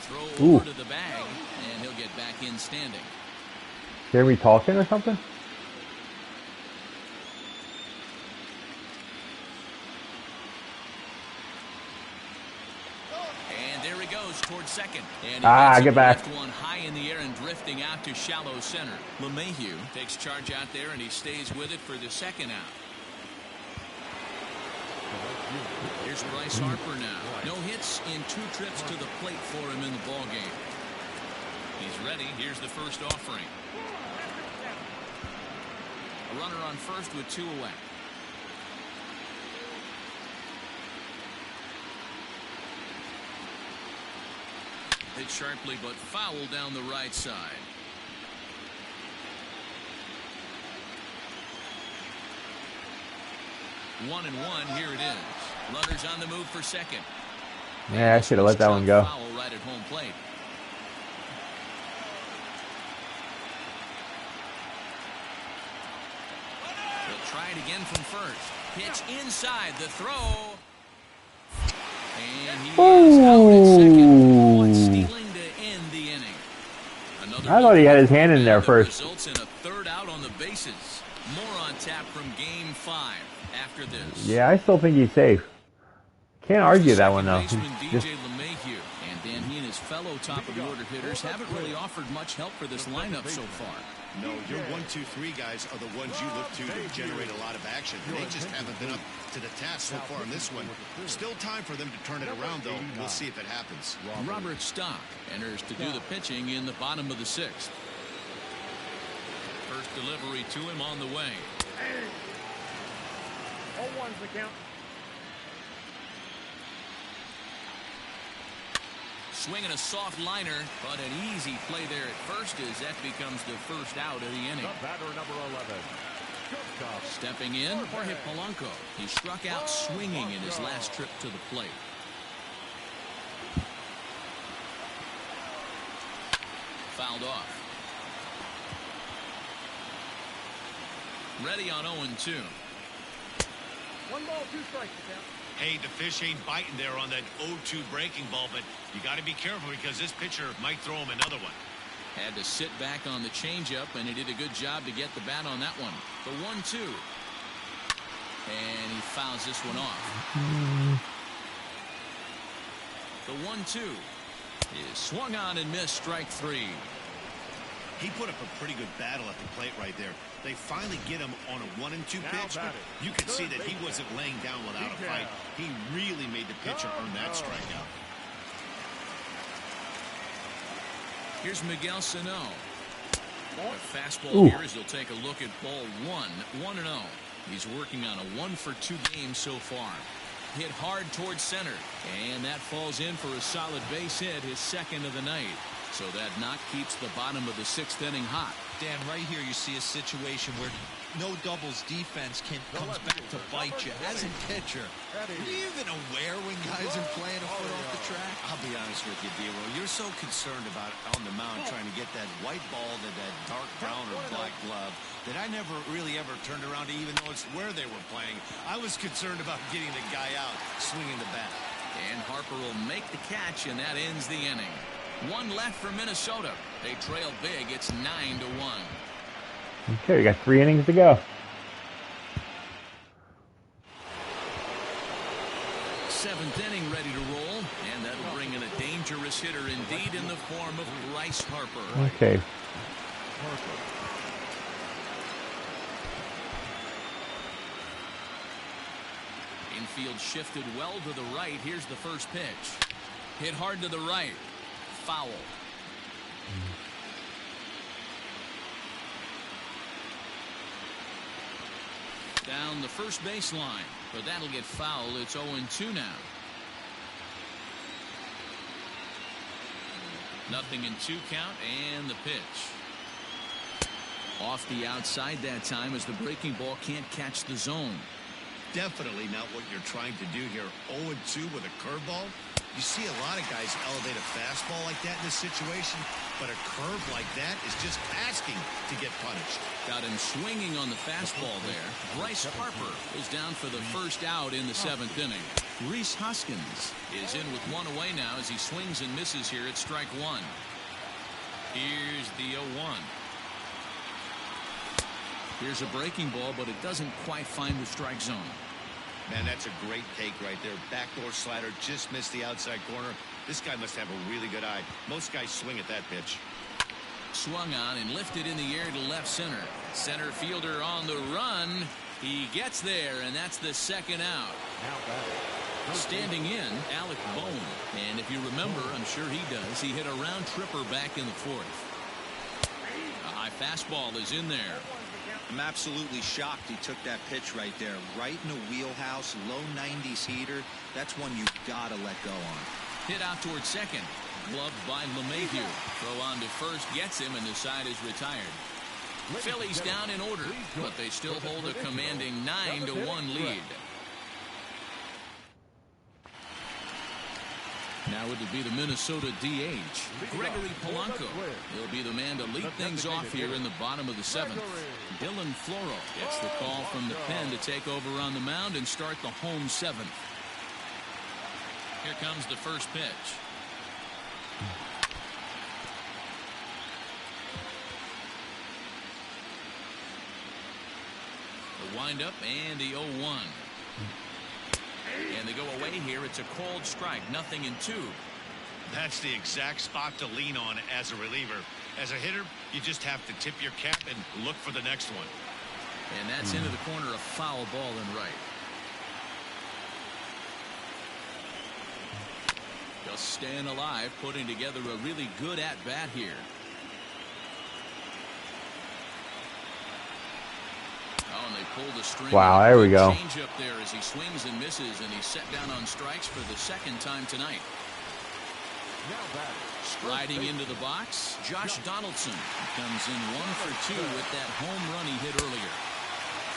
Throw Ooh. over to the bag, and he'll get back in standing. Hear me talking or something? And there he goes towards second. And get back. One high in the air and drifting out to shallow center. LeMahieu takes charge out there, and he stays with it for the second out. Here's Bryce Harper now. No hits in 2 trips to the plate for him in the ball game. He's ready. Here's the first offering. A runner on first with 2 away. Hit sharply, but foul down the right side. One and one, here it is. Runners on the move for second. Yeah, I should have let that one go. Foul right at home plate. They'll try it again from first. Pitch inside the throw. And he is out at second. One stealing to end the inning. Another I thought he had his hand in there first. Results in a third out on the bases. More on tap from Game 5 after this. Yeah, I still think he's safe. Can't argue that one though. DJ LeMahieu, and then he and his fellow top-of-the-order hitters haven't really offered much help for this lineup so far. No, your 1, 2, 3 guys are the ones you look to generate a lot of action. They just haven't been up to the task so far in this one. Still time for them to turn it around, though. We'll see if it happens. Robert Stock enters to do the pitching in the bottom of the 6th. First delivery to him on the way. 0-1's the count. Swinging a soft liner, but an easy play there at first as that becomes the first out of the inning. The batter, number 11. Stepping in, Jorge Polanco. He struck out swinging in his last trip to the plate. Fouled off. Ready on 0-2. 1 ball, 2 strikes. Hey, the fish ain't biting there on that 0-2 breaking ball, but you got to be careful because this pitcher might throw him another one. Had to sit back on the changeup, and he did a good job to get the bat on that one. The 1-2. And he fouls this one off. The 1-2 is swung on and missed, strike 3. He put up a pretty good battle at the plate right there. They finally get him on a 1-2 pitch, but you could see that he wasn't laying down without a fight. He really made the pitcher earn that strikeout. Here's Miguel Sano. A fastball here as he'll take a look at ball 1, 1-0. He's working on a 1-for-2 game so far. Hit hard towards center, and that falls in for a solid base hit, his second of the night. So that knock keeps the bottom of the 6th inning hot. Dan, right here you see a situation where no doubles defense comes back to bite you. As a pitcher, are you even aware when guys are playing a foot off the track? I'll be honest with you, D-Roll. You're so concerned about on the mound trying to get that white ball to that dark brown or black glove that I never really ever turned around to even notice where they were playing. I was concerned about getting the guy out swinging the bat. And Harper will make the catch, and that ends the inning. One left for Minnesota. They trail big. It's 9-1. Okay, we got 3 innings to go. Seventh inning ready to roll, and that'll bring in a dangerous hitter indeed in the form of Bryce Harper. Okay. Infield shifted well to the right. Here's the first pitch. Hit hard to the right. Foul. Down the first baseline, but that'll get fouled. It's 0-2 now. Nothing in 2 count, and the pitch. Off the outside that time as the breaking ball can't catch the zone. Definitely not what you're trying to do here. 0-2 with a curveball. You see a lot of guys elevate a fastball like that in this situation, but a curve like that is just asking to get punished. Got him swinging on the fastball there. Bryce Harper is down for the first out in the 7th inning. Rhys Hoskins is in with 1 away now as he swings and misses here at strike 1. Here's the 0-1. Here's a breaking ball, but it doesn't quite find the strike zone. Man, that's a great take right there. Backdoor slider just missed the outside corner. This guy must have a really good eye. Most guys swing at that pitch. Swung on and lifted in the air to left center. Center fielder on the run. He gets there, and that's the 2nd out. Standing in, Alec Bohm. And if you remember, I'm sure he does, he hit a round tripper back in the 4th. A high fastball is in there. I'm absolutely shocked he took that pitch right there. Right in the wheelhouse, low 90s heater. That's one you gotta let go on. Hit out towards second. Gloved by LeMahieu. Throw on to first gets him, and the side is retired. Phillies down in order, but they still hold a commanding 9-1 lead. Now it'll be the Minnesota DH, Gregory Polanco. He'll be the man to lead things off here in the bottom of the 7th. Dylan Floro gets the call from the pen to take over on the mound and start the home 7th. Here comes the first pitch. The windup and the 0-1. And they go away here. It's a cold strike. 0-2. That's the exact spot to lean on as a reliever. As a hitter, you just have to tip your cap and look for the next one. And that's into the corner, a foul ball in right. Just staying alive, putting together a really good at-bat here. Oh, and they pull the string. Wow, there we go. Change up there as he swings and misses, and he's set down on strikes for the 2nd time tonight. Striding into the box, Josh Donaldson comes in 1 for 2 with that home run he hit earlier.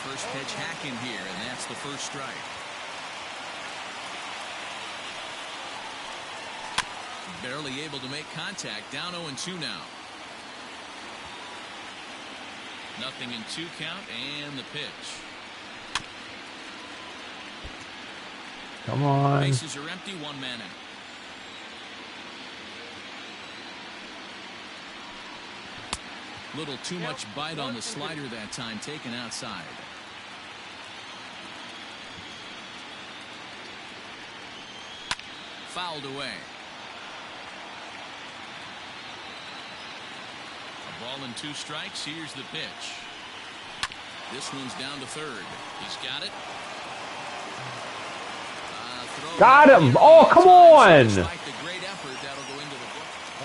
First pitch hacking here, and that's the first strike. Barely able to make contact. Down 0-2 now. 0-2 count, and the pitch. Come on. Bases are empty. 1 man out. Little too much bite on the slider that time, taken outside. Fouled away. A ball and 2 strikes. Here's the pitch. This one's down to 3rd. He's got it. Got him. Oh, come on.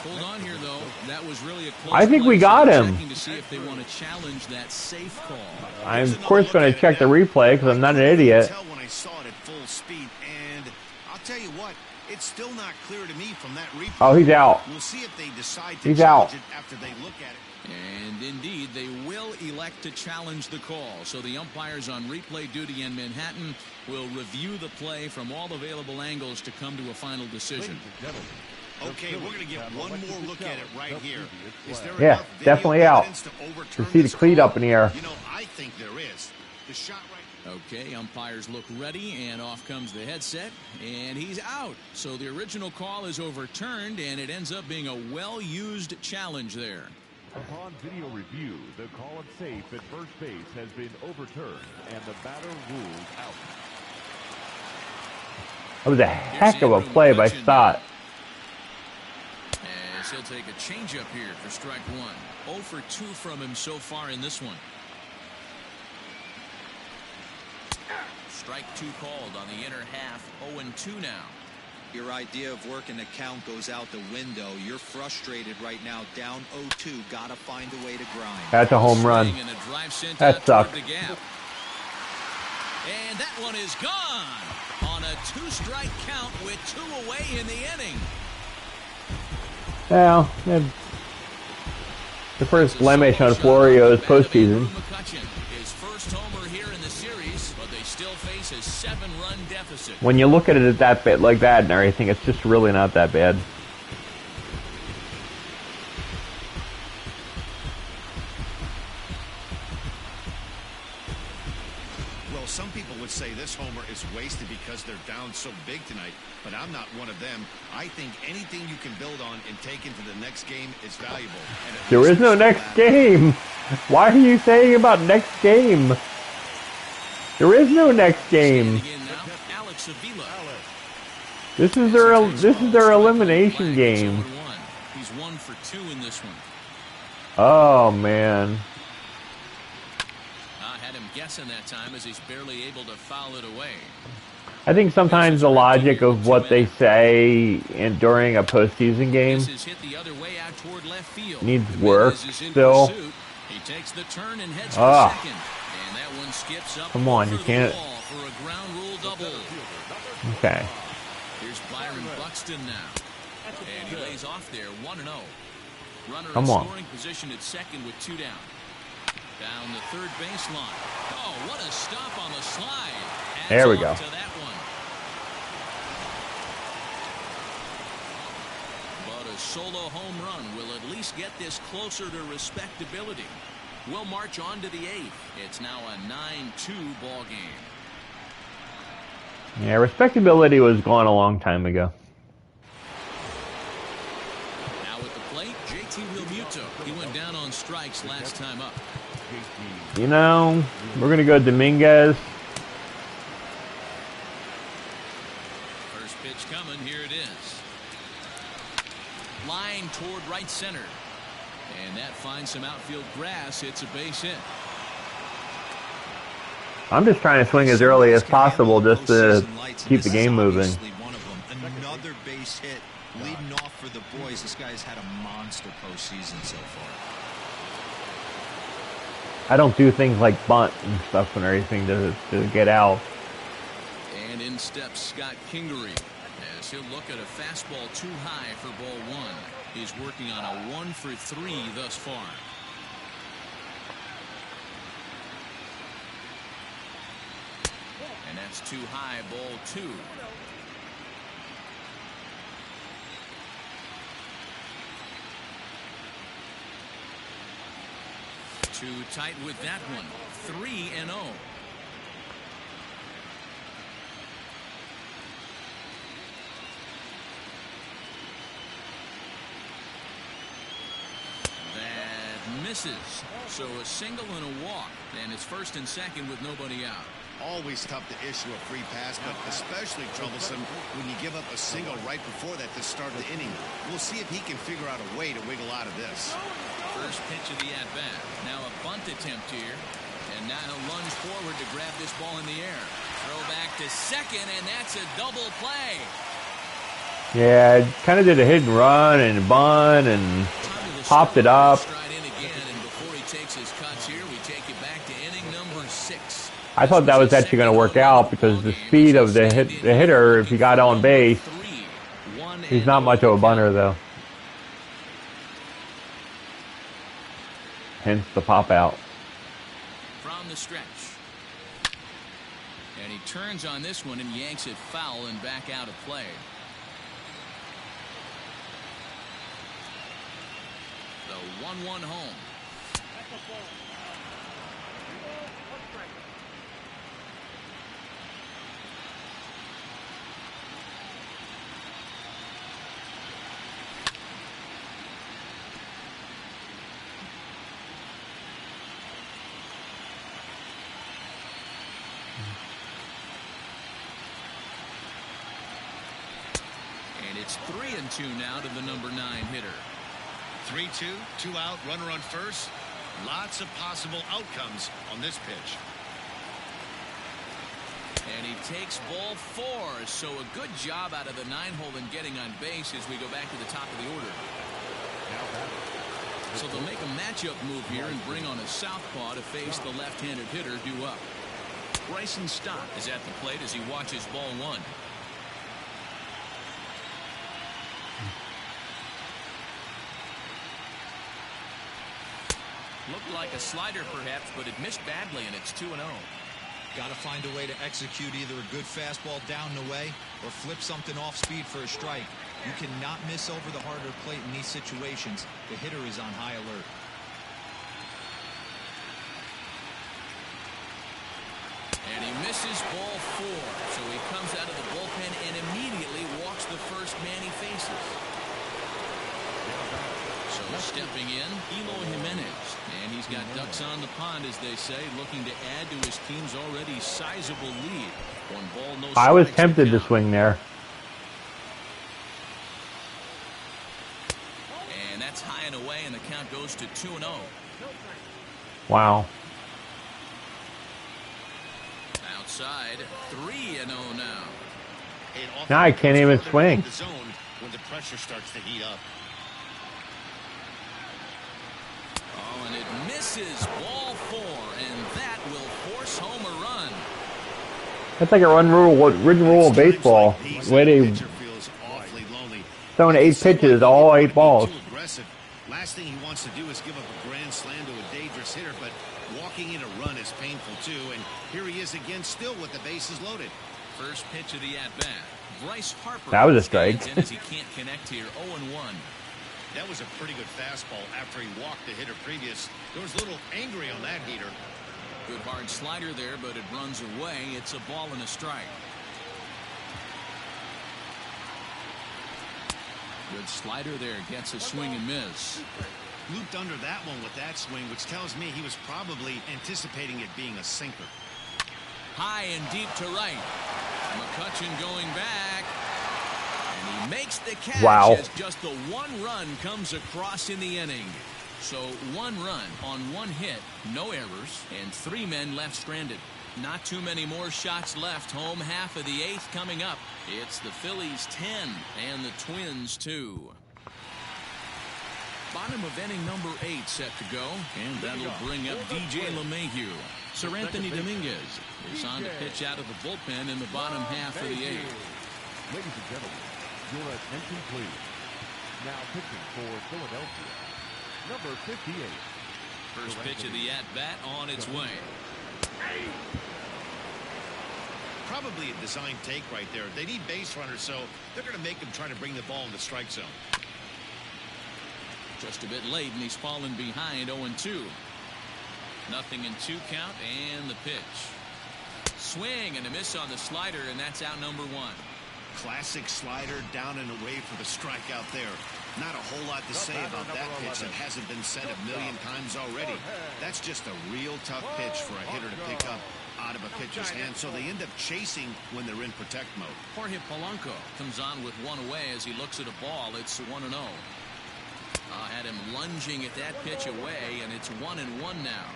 Hold on here, though. That was really a close I think we got him. to see if they want to challenge that safe call. I'm, of course, going to check the replay because I'm not an idiot. When I saw it at full speed, and I'll tell you what, it's still not clear to me from that replay. Oh, he's out. We'll see if they decide to He's challenge out. it after they look at it. And indeed, they will elect to challenge the call. So the umpires on replay duty in Manhattan will review the play from all available angles to come to a final decision. Okay, we're going to get one more look at it right here. Is there Yeah, enough video definitely out. evidence to overturn To see the this cleat call? up in the air. You know, I think there is. The shot right Okay, umpires look ready, and off comes the headset, and he's out. So the original call is overturned, and it ends up being a well-used challenge there. Upon video review, the call of safe at first base has been overturned, and the batter ruled out. That was a heck of a play by Stott. As he'll take a changeup here for strike one. 0 for 2 from him so far in this one. Strike 2 called on the inner half. 0-2 now. Your idea of working the count goes out the window. You're frustrated right now, down 0-2. Gotta find a way to grind. That's a home run. That sucked. And that one is gone on a 2-strike count with 2 away in the inning. Well, the first blemish on Florio's postseason. McCutchen, his first homer here in the series, but they still face a 7-run deficit. When you look at it that bit like that and everything, it's just really not that bad. Well, some people would say this homer is wasted because they're down so big tonight, but I'm not one of them. I think anything you can build on and take into the next game is valuable. There is no next game. Why are you saying about next game? There is no next game. This is their elimination game. He's 1 for 2 in this one. Oh man. Had him guessing that time as he's barely able to foul it away. I think sometimes the logic of what they say during a postseason game needs work still. He takes the turn and heads for second. And that one skips up. Come on, you can't. For a ground rule double. Okay. Here's Byron Buxton now. And he lays off there 1-0. Runner in scoring position at second with 2 down. Down the third baseline. Oh, what a stop on the slide. There we go. To that one. But a solo home run will at least get this closer to respectability. We'll march on to the 8th. It's now a 9-2 ball game. Yeah, respectability was gone a long time ago. Now at the plate, JT Realmuto. He went down on strikes last time up. You know, we're going to go Dominguez. First pitch coming. Here it is. Line toward right center. And that finds some outfield grass. It's a base hit. I'm just trying to swing as early as possible just to keep the game moving. Another base hit leading off for the boys. This guy's had a monster postseason so far. I don't do things like bunt and stuff and everything to get out. And in steps Scott Kingery as he'll look at a fastball too high for ball 1. He's working on a 1 for 3 thus far. And that's too high, ball 2. Too tight with that one. 3-0. Misses. So a single and a walk, and it's first and second with nobody out. Always tough to issue a free pass, but especially troublesome when you give up a single right before that to start the inning. We'll see if he can figure out a way to wiggle out of this. First pitch of the at-bat. Now a bunt attempt here, and now he'll lunge forward to grab this ball in the air. Throw back to second, and that's a double play. Yeah, kind of did a hit and run and a bunt and popped it up. I thought that was actually going to work out because the speed of the hitter, if he got on base, he's not much of a bunter though. Hence the pop out. From the stretch. And he turns on this one and yanks it foul and back out of play. The 1-1 home. It's 3-2 now to the number 9 hitter. 3-2, 2 out, runner on first. Lots of possible outcomes on this pitch. And he takes ball 4. So a good job out of the 9-hole in getting on base as we go back to the top of the order. So they'll make a matchup move here and bring on a southpaw to face the left-handed hitter due up. Bryson Stott is at the plate as he watches ball 1. Looked like a slider perhaps, but it missed badly, and it's 2-0. Got to find a way to execute either a good fastball down the way or flip something off speed for a strike. You cannot miss over the harder plate in these situations. The hitter is on high alert. And he misses ball 4. So he comes out of the bullpen and immediately walks the first man he faces. So stepping in, Eloy Jimenez. And he's got ducks on the pond, as they say, looking to add to his team's already sizable lead. 1 ball, no strikes. I was tempted to swing there. And that's high and away, and the count goes to 2-0. Wow. Outside, 3-0 now. Now I can't even swing. When the pressure starts to heat up. Oh, and it misses ball 4, and that will force home a run. That's like a written rule of baseball. Where they throwing 8 pitches, all 8 balls. Last thing he wants to do is give up a grand slam to a dangerous hitter, but walking in a run is painful too. And here he is again, still with the bases loaded. First pitch of the at-bat. Bryce Harper. That was a strike. As he can't connect here. 0-1. That was a pretty good fastball after he walked the hitter previous. There was a little angry on that heater. Good hard slider there, but it runs away. It's a ball and a strike. Good slider there. Gets a swing and miss. Looped under that one with that swing, which tells me he was probably anticipating it being a sinker. High and deep to right. McCutchen going back. And he makes the catch. Wow. As just the 1 run comes across in the inning. So 1 run on 1 hit, no errors, and 3 men left stranded. Not too many more shots left. Home half of the 8th coming up. It's the Phillies 10 and the Twins 2. Bottom of inning number 8 set to go, and that'll bring up DJ LeMahieu. Sir Anthony Dominguez is on to pitch out of the bullpen in the bottom half of the 8th. Ladies and gentlemen, your attention please. Now pitching for Philadelphia, number 58. First pitch of the at-bat on its way. Probably a design take right there. They need base runners, so they're going to make him try to bring the ball in the strike zone. Just a bit late, and he's fallen behind 0-2. Nothing in 2 count, and the pitch. Swing and a miss on the slider, and that's out number 1. Classic slider down and away for the strike out there. Not a whole lot to say about that pitch that hasn't been said a million times already. That's just a real tough pitch for a hitter to pick up out of a pitcher's hand, so they end up chasing when they're in protect mode. Jorge Polanco comes on with 1 away as he looks at a ball. It's 1-0. Had him lunging at that pitch away, and it's 1-1 now.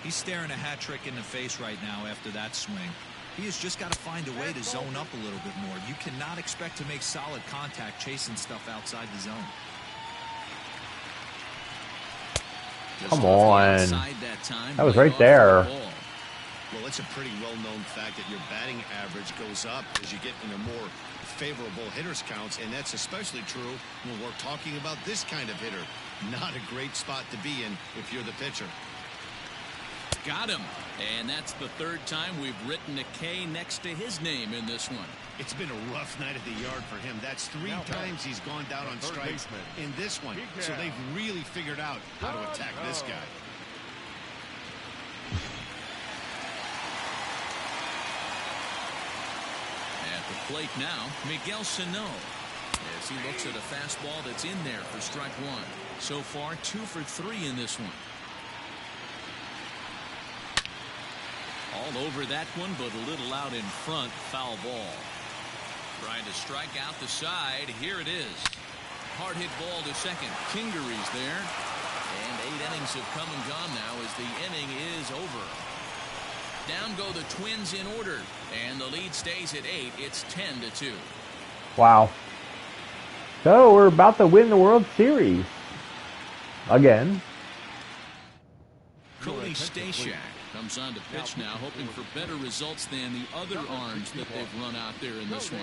He's staring a hat trick in the face right now after that swing. He has just got to find a way to zone up a little bit more. You cannot expect to make solid contact chasing stuff outside the zone. Come on. That was right there. Well, it's a pretty well-known fact that your batting average goes up as you get into more favorable hitters counts, and that's especially true when we're talking about this kind of hitter. Not a great spot to be in if you're the pitcher. Got him. And that's the 3rd time we've written a K next to his name in this one. It's been a rough night at the yard for him. That's 3 times he's gone down on strikes in this one. So they've really figured out how to attack this guy. At the plate now, Miguel Sano, as he looks at a fastball that's in there for strike 1. So far, 2 for 3 in this one. All over that one, but a little out in front. Foul ball. Trying to strike out the side. Here it is. Hard hit ball to second. Kingery's there. And 8 innings have come and gone now as the inning is over. Down go the Twins in order. And the lead stays at 8. It's 10-2. Wow. So we're about to win the World Series. Again. Cody Stashak comes on to pitch now, hoping for better results than the other arms that they've run out there in this one.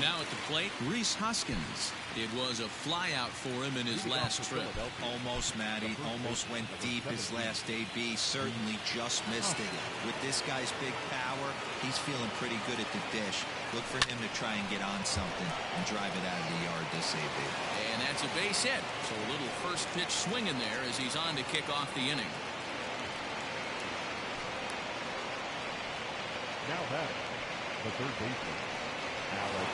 Now at the plate, Rhys Hoskins. It was a flyout for him in his last trip. Almost, Matty. Almost went deep his last AB. Certainly just missed it. With this guy's big power, he's feeling pretty good at the dish. Look for him to try and get on something and drive it out of the yard this AB. And that's a base hit. So a little first pitch swing in there as he's on to kick off the inning. Now batting, the third baseman, Alex.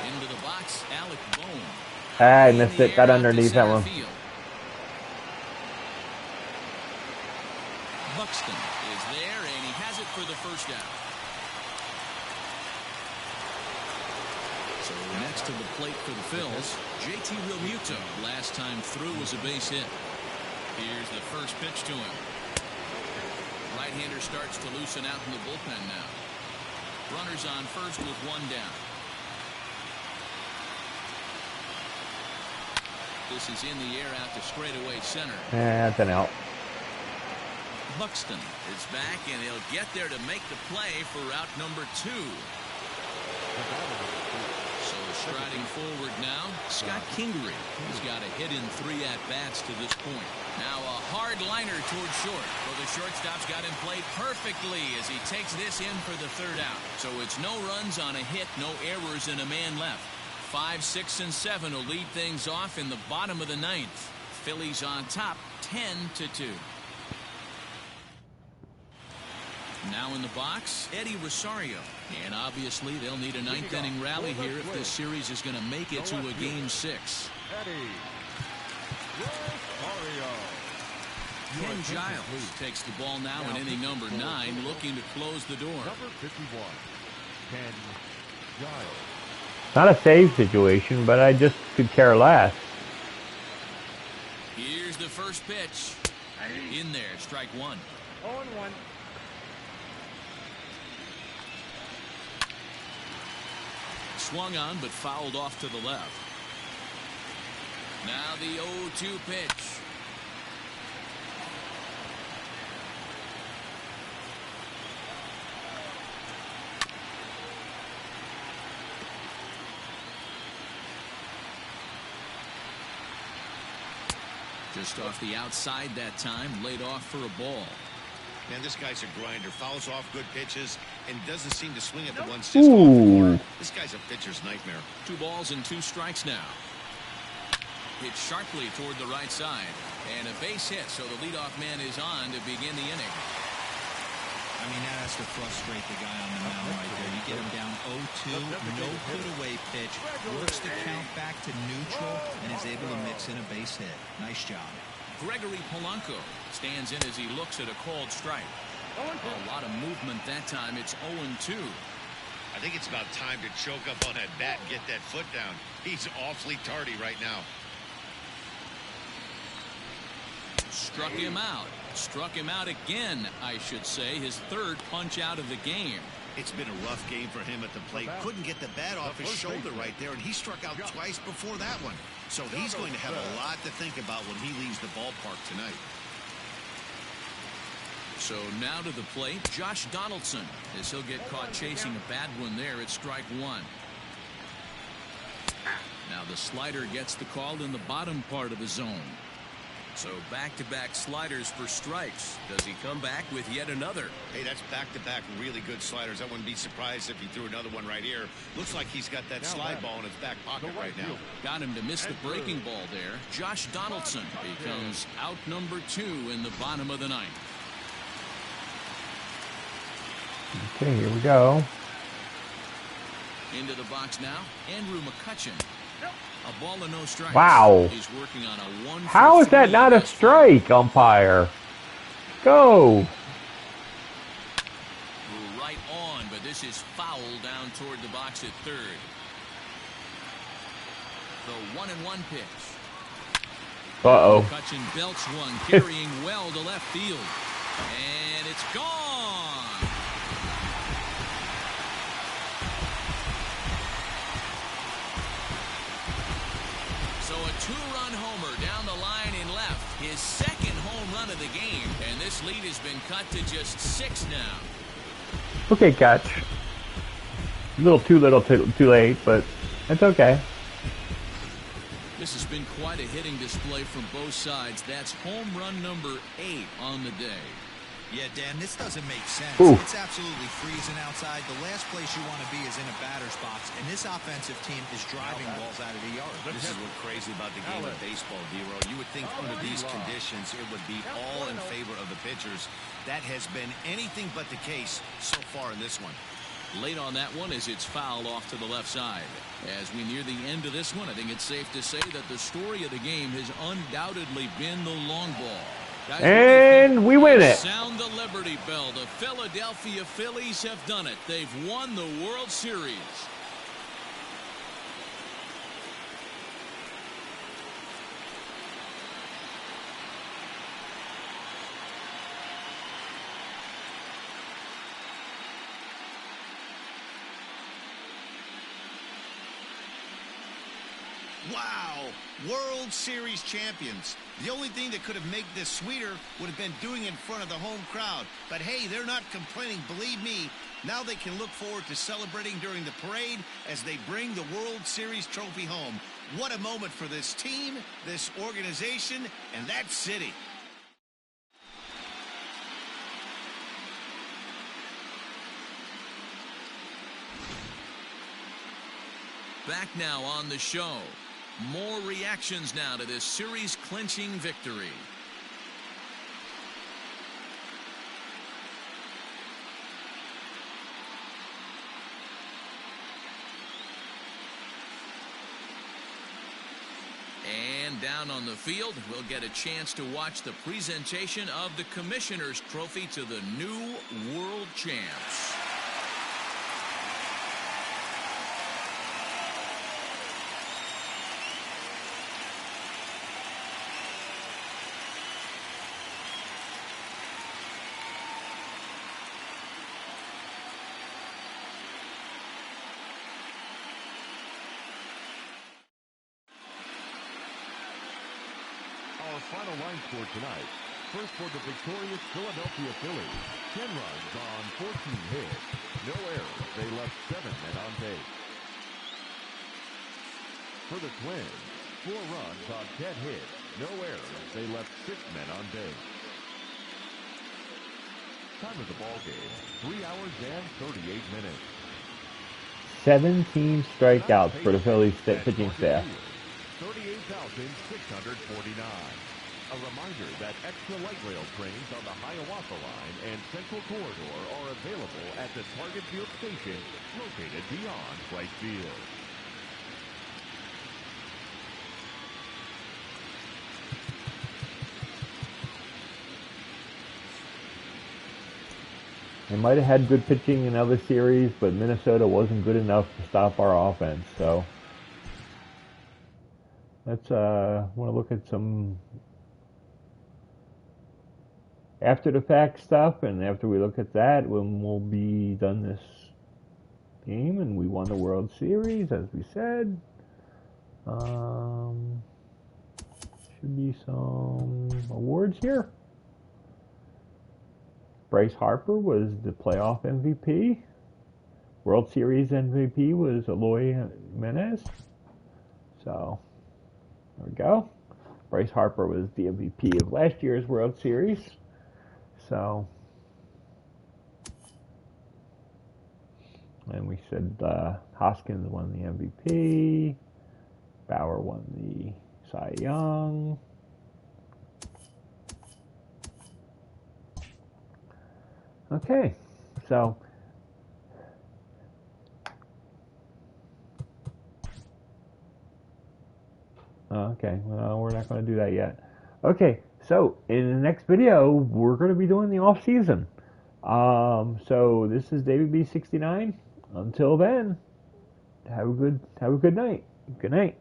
Into the box, Alec Bohm. I missed it. Got underneath that one. Buxton is there, and he has it for the first out. So next to the plate for the Phils, JT Realmuto. Last time through was a base hit. Here's the first pitch to him. Right-hander starts to loosen out in the bullpen now. Runners on first with 1 down. This is in the air out to straightaway center. That's an out. Buxton is back, and he'll get there to make the play for route number 2. So striding forward now, Scott Kingery. He's got a hit in 3 at-bats to this point. Now a hard liner towards short. Well, the shortstop's got him played perfectly as he takes this in for the 3rd out. So it's no runs on a hit, no errors, and a man left. 5, 6, and 7 will lead things off in the bottom of the 9th. Phillies on top, 10-2. Now in the box, Eddie Rosario. And obviously they'll need a 9th inning rally here if this series is going to make it to a Game 6. Ken Giles takes the ball now in inning number 9, looking to close the door. Number 51, Ken Giles. Not a save situation, but I just could care less. Here's the first pitch. In there, strike 1. 0-1. Swung on, but fouled off to the left. Now the 0-2 pitch. Just off the outside that time, laid off for a ball. Man, this guy's a grinder. Fouls off good pitches and doesn't seem to swing at the ones just Ooh. This guy's a pitcher's nightmare. 2 balls and 2 strikes now. Hit sharply toward the right side. And a base hit, so the leadoff man is on to begin the inning. I mean, that has to frustrate the guy on the mound right there. You get him down 0-2, no put away pitch, works the count back to neutral, and is able to mix in a base hit. Nice job. Gregory Polanco stands in as he looks at a called strike. A lot of movement that time. It's 0-2. I think it's about time to choke up on that bat and get that foot down. He's awfully tardy right now. Struck him out. Struck him out again, I should say. His 3rd punch out of the game. It's been a rough game for him at the plate. Couldn't get the bat off his shoulder right there, and he struck out twice before that one. So he's going to have a lot to think about when he leaves the ballpark tonight. So now to the plate, Josh Donaldson, as he'll get caught chasing a bad one there at strike 1. Now the slider gets the call in the bottom part of the zone. So back-to-back sliders for strikes. Does he come back with yet another? Hey, that's back-to-back really good sliders. I wouldn't be surprised if he threw another one right here. Looks like he's got that slide ball in his back pocket right now. Got him to miss the breaking ball there. Josh Donaldson becomes out number 2 in the bottom of the 9th. Okay, here we go. Into the box now, Andrew McCutchen. A ball and no strikes. Wow. He's working on a 1-for-3. How is that not a strike, umpire? Go! Right on, but this is foul down toward the box at third. The 1-1 pitch. Uh-oh. Mccutchen belts one, carrying well to left field. And it's gone. So a two-run homer down the line in left. His second home run of the game. And this lead has been cut to just 6 now. Okay, catch. A little too late, but it's okay. This has been quite a hitting display from both sides. That's home run number 8 on the day. Yeah, Dan, this doesn't make sense. Ooh. It's absolutely freezing outside. The last place you want to be is in a batter's box, and this offensive team is driving balls out of the yard. This is what's crazy about the game of baseball, D-Row. You would think under these conditions it would be all in favor of the pitchers. That has been anything but the case so far in this one. Late on that one as it's fouled off to the left side. As we near the end of this one, I think it's safe to say that the story of the game has undoubtedly been the long ball. Guys, and we win it. Sound the Liberty Bell. The Philadelphia Phillies have done it. They've won the World Series. Wow! World Series champions. The only thing that could have made this sweeter would have been doing it in front of the home crowd. But hey, they're not complaining, believe me. Now they can look forward to celebrating during the parade as they bring the World Series trophy home. What a moment for this team, this organization, and that city. Back now on the show. More reactions now to this series-clinching victory. And down on the field, we'll get a chance to watch the presentation of the Commissioner's Trophy to the new world champs. Our final line score tonight. First for the victorious Philadelphia Phillies. 10 runs on 14 hits. No errors. They left 7 men on base. For the Twins, 4 runs on 10 hits. No errors. They left 6 men on base. Time of the ball game, 3 hours and 38 minutes. 17 strikeouts for the Phillies pitching staff. 38,649. A reminder that extra light rail trains on the Hiawatha Line and Central Corridor are available at the Target Field station located beyond Bryce Field. They might have had good pitching in other series, but Minnesota wasn't good enough to stop our offense. So let's want to look at some after the fact stuff, and after we look at that, when we'll be done this game, and we won the World Series, as we said. Should be some awards here. Bryce Harper was the playoff MVP. World Series MVP was Eloy Jimenez. So, there we go. Bryce Harper was the MVP of last year's World Series. So, and we said Hoskins won the MVP. Bauer won the Cy Young. Okay, so okay, well, we're not going to do that yet. Okay, So in the next video, we're going to be doing the off season. So this is David B69. Until then, have a good night. Good night.